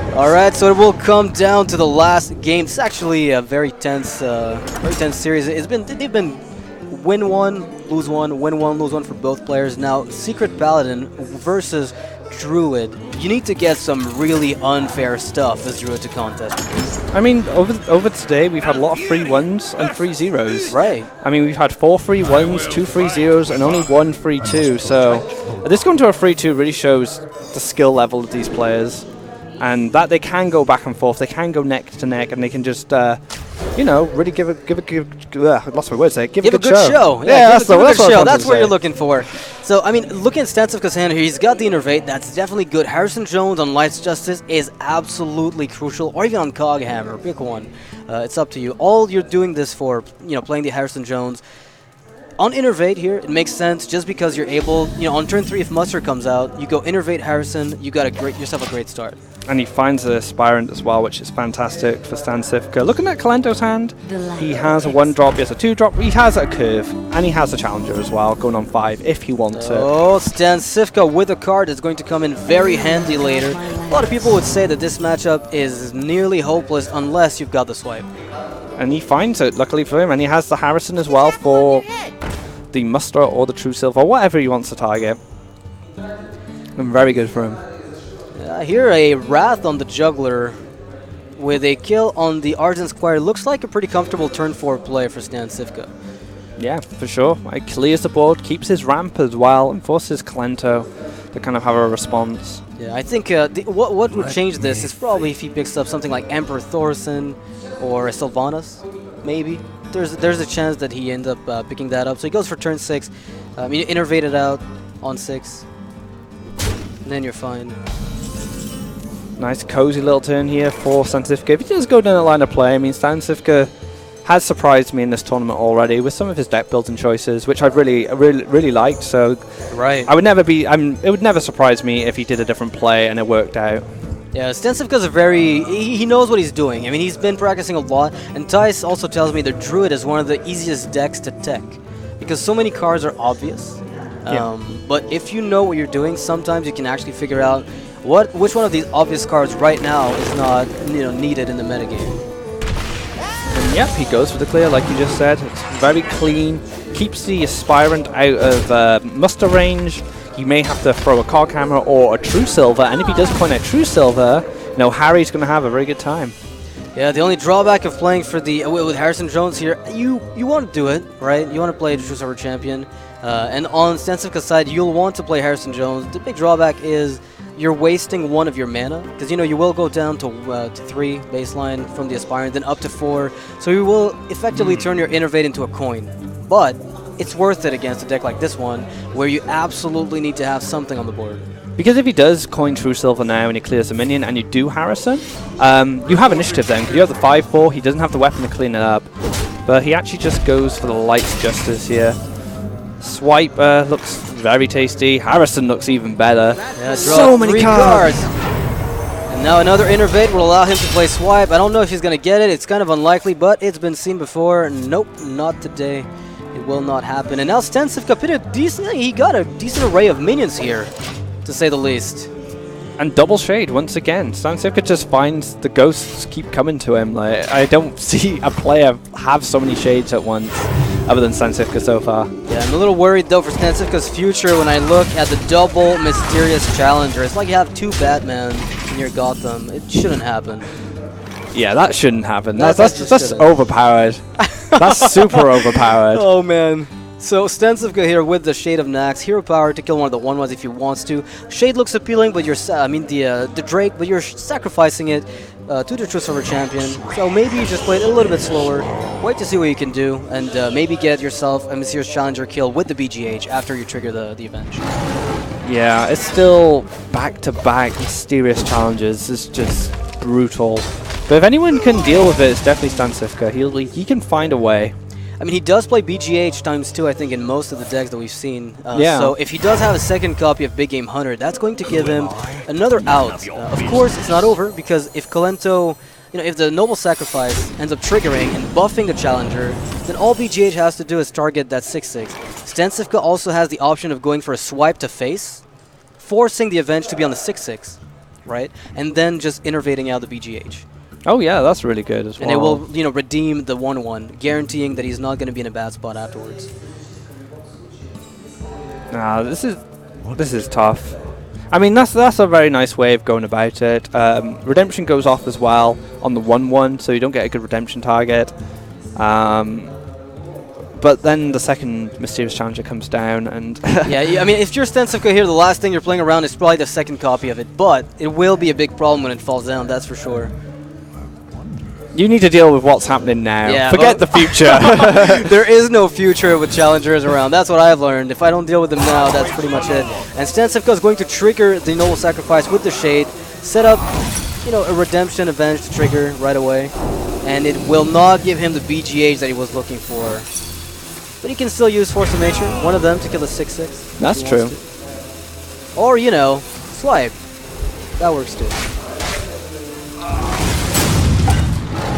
Alright, so it will come down to the last game. It's actually a very tense series. They've been win one, lose one, win one, lose one for both players. Now, Secret Paladin versus Druid. You need to get some really unfair stuff as Druid to contest. I mean, over today we've had a lot of 3-1s and 3-0s. Right. I mean, we've had 4 3-1s, 2 3-0s, and only 1 3-2. So this going to a 3-2 really shows the skill level of these players, and that they can go back and forth, they can go neck to neck, and they can just, you know, really give a good lost my words there. Give a good show. Yeah, that's the show. That's what you're looking for. So, I mean, looking at StanCifka's hand here, he's got the Innervate. That's definitely good. Harrison Jones on Light's Justice is absolutely crucial, or even on Coghammer. Pick one. It's up to you. All you're doing this for, you know, playing the Harrison Jones. On Innervate here, it makes sense just because you're able, you know, on turn 3 if Muster comes out, you go Innervate Harrison, you got yourself a great start. And he finds the Aspirant as well, which is fantastic for StanCifka. Looking at Kolento's hand, he has a 1-drop, he has a 2-drop, he has a Curve, and he has a Challenger as well, going on 5 if he wants it. Oh, StanCifka with a card is going to come in very handy later. A lot of people would say that this matchup is nearly hopeless unless you've got the swipe. And he finds it, luckily for him, and he has the Harrison as well for the Muster or the True Silver, whatever he wants to target. And very good for him. Here a Wrath on the Juggler with a kill on the Argent Squire. Looks like a pretty comfortable turn 4 play for StanCifka. Yeah, for sure. It clears the board, keeps his ramp as well, and forces Kolento to kind of have a response. Yeah, I think what would change this is probably if he picks up something like Emperor Thorson or a Sylvanas, maybe. There's a chance that he ends up picking that up. So he goes for turn 6. You innervate it out on 6, and then you're fine. Nice cozy little turn here for StanCifka. If he does go down the line of play, I mean, StanCifka has surprised me in this tournament already with some of his deck building choices, which I've really liked. So, right, it would never surprise me if he did a different play and it worked out. Yeah, StanCifka's he knows what he's doing. I mean, he's been practicing a lot, and Tice also tells me that Druid is one of the easiest decks to tech because so many cards are obvious. But if you know what you're doing, sometimes you can actually figure out which one of these obvious cards right now is not needed in the metagame. And yep, he goes for the clear like you just said. It's very clean, keeps the Aspirant out of muster range. He may have to throw a Coghammer or a True Silver, and if he does point at True Silver, Harry's going to have a very good time. Yeah, the only drawback of playing for with Harrison Jones here, you want to do it, right? You want to play the True Silver champion, and on StanCifka's side, you'll want to play Harrison Jones. The big drawback is you're wasting one of your mana, because you will go down to 3 baseline from the Aspirant, then up to 4, so you will effectively turn your Innervate into a coin. But it's worth it against a deck like this one, where you absolutely need to have something on the board. Because if he does coin True Silver now and he clears the minion and you do Harrison, you have initiative then. You have the 5-4, he doesn't have the weapon to clean it up, but he actually just goes for the Light's Justice here. Swipe looks very tasty. Harrison looks even better. Yeah, so many cards. And now another Innervate will allow him to play Swipe. I don't know if he's going to get it. It's kind of unlikely, but it's been seen before. Nope, not today. It will not happen. And now StanCifka he got a decent array of minions here, to say the least. And double shade once again. StanCifka just finds the ghosts keep coming to him. Like, I don't see a player have so many shades at once, other than StanCifka so far. Yeah, I'm a little worried though for StanCifka's future when I look at the double Mysterious Challenger. It's like you have 2 Batman in your Gotham. It shouldn't happen. Yeah, that shouldn't happen. That's overpowered. That's super overpowered. Oh man. So StanCifka here with the Shade of Nax, hero power to kill one of the 1/1s if he wants to. Shade looks appealing, but the Drake, but you're sacrificing it to the True Silver Champion. So maybe you just play it a little bit slower, wait to see what you can do, and maybe get yourself a Mysterious Challenger kill with the BGH after you trigger the Avenge. Yeah, it's still back-to-back Mysterious Challenges. It's just brutal. But if anyone can deal with it, it's definitely StanCifka. He can find a way. I mean, he does play BGH ×2, I think, in most of the decks that we've seen. Yeah. So if he does have a second copy of Big Game Hunter, that's going to give him another out. Of course, it's not over, because if Kolento, if the Noble Sacrifice ends up triggering and buffing the Challenger, then all BGH has to do is target that 6/6. StanCifka also has the option of going for a swipe to face, forcing the Avenge to be on the 6/6, right? And then just innervating out the BGH. Oh yeah, that's really good as well. And it will, redeem the 1/1, guaranteeing that he's not going to be in a bad spot afterwards. Nah, this is tough. I mean, that's a very nice way of going about it. Redemption goes off as well on the 1/1, so you don't get a good redemption target. But then the second Mysterious Challenger comes down, and yeah, I mean, if you're StanCifka here, the last thing you're playing around is probably the second copy of it, but it will be a big problem when it falls down, that's for sure. you need to deal with what's happening now. Yeah, Forget the future. There is no future with challengers around. That's what I've learned. If I don't deal with them now, that's pretty much it. And StanCifka is going to trigger the Noble Sacrifice with the Shade, set up, a Redemption Avenge to trigger right away, and it will not give him the BGH that he was looking for. But he can still use Force of Nature, one of them, to kill the 6/6. That's true. Or, swipe. That works too.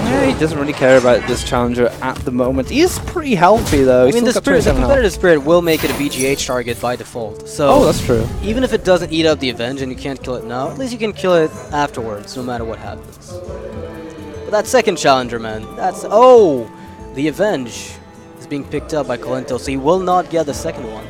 Yeah, he doesn't really care about this Challenger at the moment. He is pretty healthy though. I mean, the competitive spirit will make it a BGH target by default. So that's true. Even if it doesn't eat up the Avenge and you can't kill it now, at least you can kill it afterwards, no matter what happens. But that second Challenger, man, the Avenge is being picked up by Kolento, so he will not get the second one.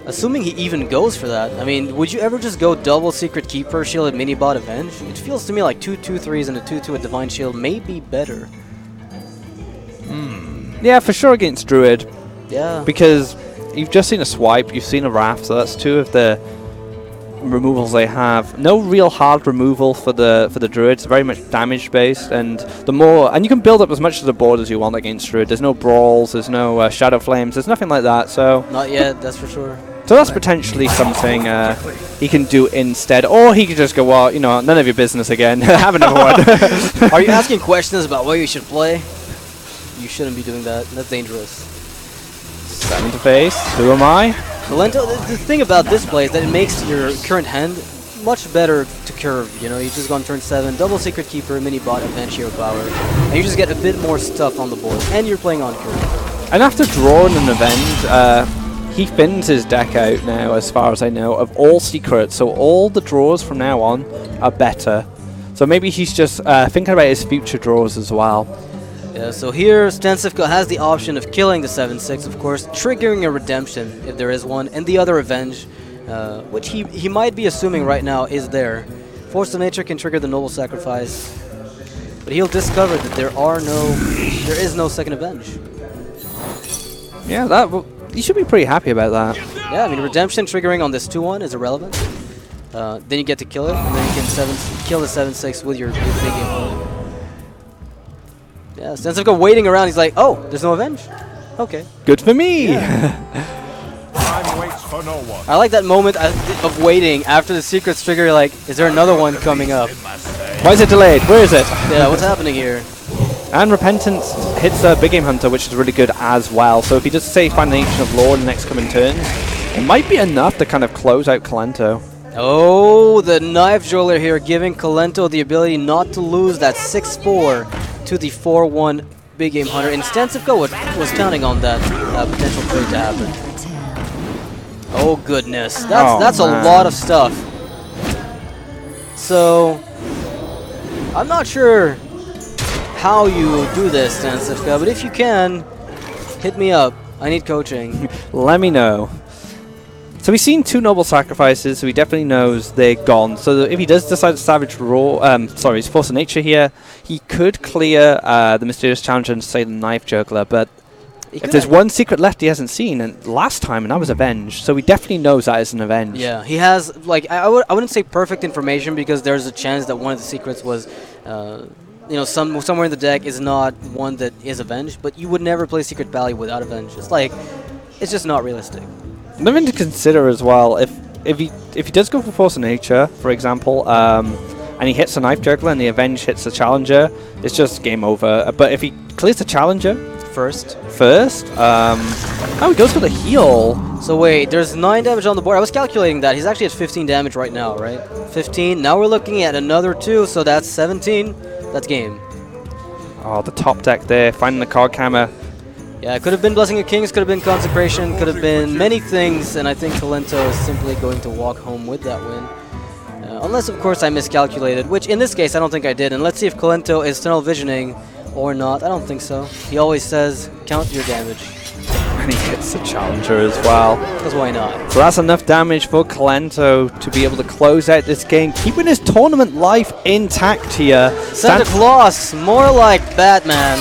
Assuming he even goes for that, I mean, would you ever just go double Secret Keeper, Shielded Minibot, Avenge? It feels to me like 2 2/3s and a 2/2 with Divine Shield may be better. Yeah, for sure against Druid. Yeah. Because you've just seen a Swipe, you've seen a Wrath, so that's two of the removals they have. No real hard removal for the Druid. It's very much damage based, and you can build up as much of the board as you want against Druid. There's no brawls, there's no Shadow Flames, there's nothing like that. So not yet, that's for sure. So that's potentially something he can do instead, or he could just go, well, none of your business again. Have another one. Are you asking questions about what you should play? You shouldn't be doing that. That's dangerous. 7 to face. Who am I? Kolento, the thing about this play is that it makes your current hand much better to curve. You just go on turn 7, double Secret Keeper, Minibot, Avenge Hero Power, and you just get a bit more stuff on the board, and you're playing on curve. And after drawing an Avenge, he thins his deck out now, as far as I know, of all secrets. So all the draws from now on are better. So maybe he's just thinking about his future draws as well. Yeah, so here StanCifka has the option of killing the 7/6, of course, triggering a Redemption, if there is one, and the other Avenge, which he might be assuming right now is there. Force of Nature can trigger the Noble Sacrifice, but he'll discover that there is no second Avenge. Yeah, you should be pretty happy about that. Yeah, I mean, Redemption triggering on this 2/1 is irrelevant. Then you get to kill it, and then you can kill the 7/6 with your big game hunter. Yeah, StanCifka waiting around, he's like, oh, there's no Avenge? Okay. Good for me! Yeah. I like that moment of waiting after the secret's trigger, you're like, is there another one coming up? Why is it delayed? Where is it? Yeah, what's happening here? And Repentance hits a Big Game Hunter, which is really good as well. So if he does say find the Ancient of Lore in the next coming turns, it might be enough to kind of close out Kolento. Oh, the Knife Jeweler here giving Kolento the ability not to lose that 6/4 to the 4/1 Big Game Hunter. And StanCifka was counting on that potential trade to happen. Oh goodness, that's a lot of stuff. So, I'm not sure how you do this, StanCifka, but if you can, hit me up. I need coaching. Let me know. So we've seen 2 Noble Sacrifices, so he definitely knows they're gone. So if he does decide to Savage his Force of Nature here, he could clear the Mysterious Challenger and say the Knife Juggler, but If there's one secret left he hasn't seen, and last time, and that was Avenge, so he definitely knows that is an Avenge. Yeah, he has, like, I wouldn't say perfect information, because there's a chance that one of the secrets was, you know, somewhere in the deck is not one that is Avenge, but you would never play Secret Valley without Avenge. It's like, it's just not realistic. Something to consider as well, if he does go for Force of Nature, for example, and he hits the Knife Juggler and the Avenge hits the Challenger, it's just game over. But if he clears the Challenger first, oh, he goes for the heal. So wait, there's 9 damage on the board. I was calculating that. He's actually at 15 damage right now, right? 15. Now we're looking at another 2, so that's 17. That's game. Oh, the top deck there, finding the card camera. Yeah, it could have been Blessing of Kings, could have been Consecration, could have been many things, and I think Kolento is simply going to walk home with that win. Unless, of course, I miscalculated, which in this case I don't think I did. And let's see if Kolento is tunnel visioning or not. I don't think so. He always says, count your damage. And he hits the Challenger as well. Because why not? So that's enough damage for Kolento to be able to close out this game, keeping his tournament life intact here. Santa Claus, more like Batman.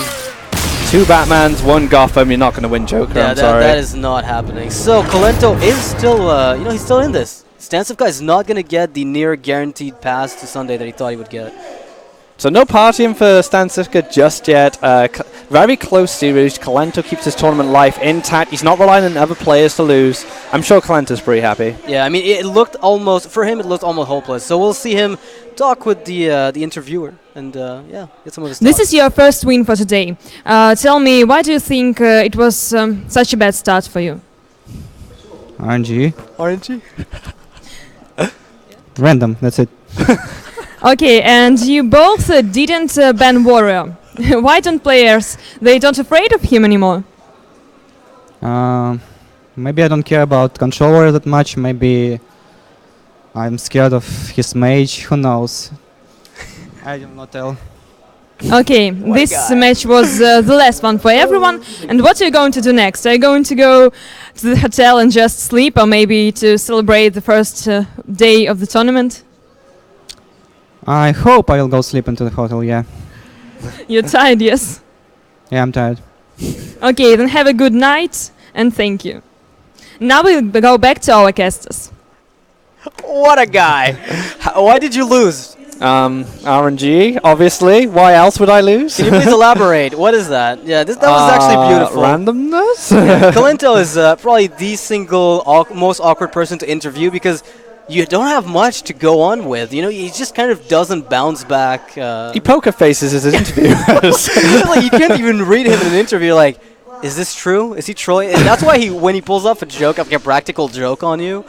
2 Batmans, 1 Gotham. You're not going to win Joker, yeah, I'm sorry. That is not happening. So Kolento is still, you know, he's still in this. StanCifka is not going to get the near guaranteed pass to Sunday that he thought he would get. So no partying for StanCifka just yet. Very close series. Kolento keeps his tournament life intact. He's not relying on other players to lose. I'm sure Kolento's pretty happy. Yeah, I mean, it looked almost, for him, it looked almost hopeless. So we'll see him talk with the interviewer and, yeah, get some of his This thoughts. is your first win for today. Tell me, why do you think it was such a bad start for you? RNG. RNG? Random, that's it. Okay, and you both didn't ban Warrior. Why don't players? They don't afraid of him anymore. Maybe I don't care about controller that much. Maybe I'm scared of his mage. Who knows? I do not tell. Okay, this match was the last one for everyone. And what are you going to do next? Are you going to go to the hotel and just sleep, or maybe to celebrate the first day of the tournament? I hope I'll go sleep into the hotel, yeah. You're tired, yes? Yeah, I'm tired. Okay, then have a good night, and thank you. Now we'll go back to our casters. What a guy! Why did you lose? RNG, obviously. Why else would I lose? Can you please elaborate? What is that? Yeah, that was actually beautiful. Randomness? Yeah, Kolento is probably the single most awkward person to interview, because you don't have much to go on with. You know, he just kind of doesn't bounce back. He poker faces his interviewers. Like, you can't even read him in an interview like, is this true? Is he trolling? And that's why when he pulls off a joke, like a practical joke on you,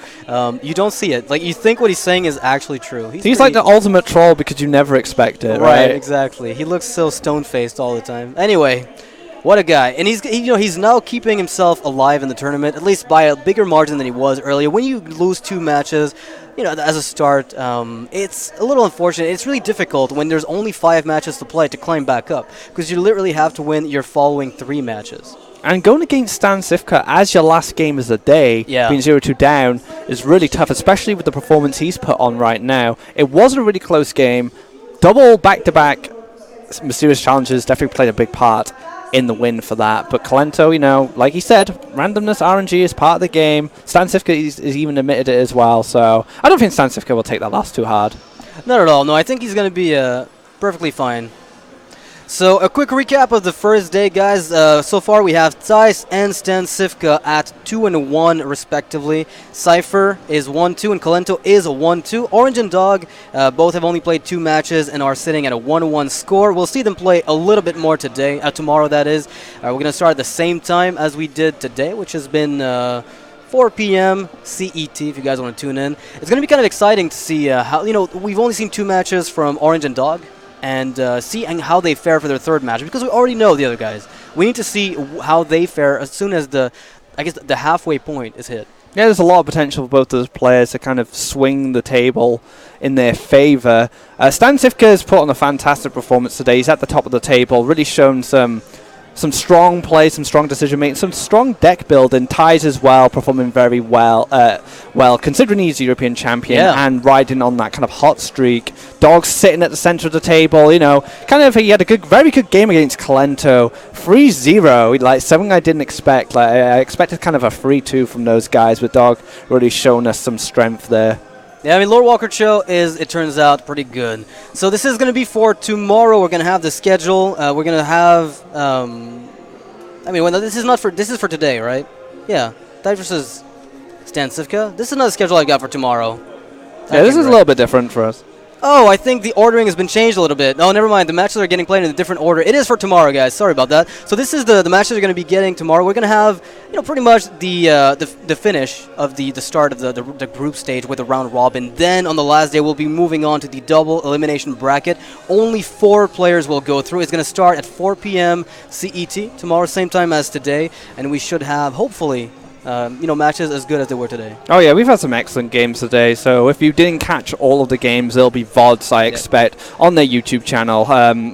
you don't see it. Like, you think what he's saying is actually true. He's like the ultimate troll because you never expect it, right? right? Exactly. He looks so stone-faced all the time. Anyway, what a guy. And he's now keeping himself alive in the tournament, at least by a bigger margin than he was earlier. When you lose 2 matches, you know, as a start, it's a little unfortunate. It's really difficult when there's only 5 matches to play to climb back up, because you literally have to win your following 3 matches. And going against StanCifka as your last game of the day, being 0-2 down, is really tough, especially with the performance he's put on right now. It was a really close game. Double back-to-back mysterious challenges definitely played a big part in the win for that. But Kolento, you know, like he said, randomness, RNG is part of the game. StanCifka is even admitted it as well. So I don't think StanCifka will take that loss too hard. Not at all. No, I think he's going to be perfectly fine. So a quick recap of the first day, guys. So far we have Thijs and StanCifka at 2-1 respectively. Cypher is 1-2 and Kolento is 1-2. Orange and Dog both have only played 2 matches and are sitting at a 1-1 score. We'll see them play a little bit more today, tomorrow that is. We're going to start at the same time as we did today, which has been 4 p.m. CET, if you guys want to tune in. It's going to be kind of exciting to see how, you know, we've only seen 2 matches from Orange and Dog, and seeing how they fare for their 3rd match, because we already know the other guys. We need to see how they fare as soon as the halfway point is hit. Yeah, there's a lot of potential for both those players to kind of swing the table in their favor. StanCifka has put on a fantastic performance today. He's at the top of the table, really shown some some strong play, some strong decision making, some strong deck building. Ties as well, performing very well. Considering he's European champion and riding on that kind of hot streak. Dog sitting at the center of the table. You know, kind of he had a very good game against Kolento. 3-0, like something I didn't expect. Like I expected kind of a 3-2 from those guys, but Dog really showing us some strength there. Yeah, I mean, Lord Walker Show is, it turns out, pretty good. So this is going to be for tomorrow. We're going to have the schedule. We're going to have, I mean, this is for today, right? Yeah, Dive versus StanCifka. This is not the schedule I've got for tomorrow. Yeah, this is a little bit different for us. Oh, I think the ordering has been changed a little bit. Oh, never mind. The matches are getting played in a different order. It is for tomorrow, guys. Sorry about that. So this is the matches we're going to be getting tomorrow. We're going to have, you know, pretty much the finish of the start of the group stage with a round robin. Then on the last day, we'll be moving on to the double elimination bracket. Only 4 players will go through. It's going to start at 4 p.m. CET tomorrow, same time as today, and we should have hopefully. You know, matches as good as they were today. Oh yeah, we've had some excellent games today. So if you didn't catch all of the games, there'll be VODs, I expect, on their YouTube channel.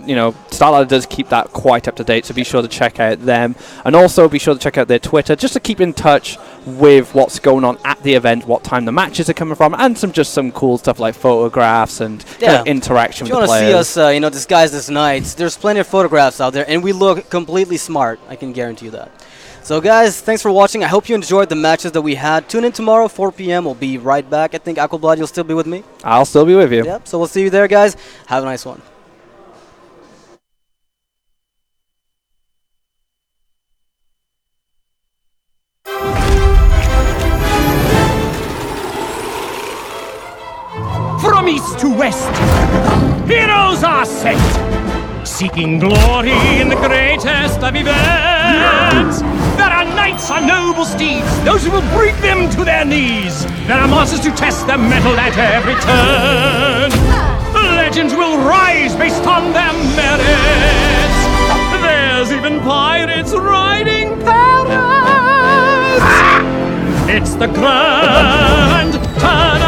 You know, StarLadder does keep that quite up to date, so be sure to check out them. And also be sure to check out their Twitter, just to keep in touch with what's going on at the event, what time the matches are coming from, and some cool stuff like photographs and kind of interaction with the players. If you want to see us, you know, disguised as knights, there's plenty of photographs out there, and we look completely smart. I can guarantee you that. So guys, thanks for watching. I hope you enjoyed the matches that we had. Tune in tomorrow, 4 p.m. We'll be right back. I think Aquablad, you'll still be with me. I'll still be with you. Yep, so we'll see you there, guys. Have a nice one. From east to west, heroes are sent, seeking glory in the greatest of events. There are knights on noble steeds, those who will bring them to their knees. There are monsters to test their mettle at every turn. Legends will rise based on their merits. There's even pirates riding parrots. It's the grand turn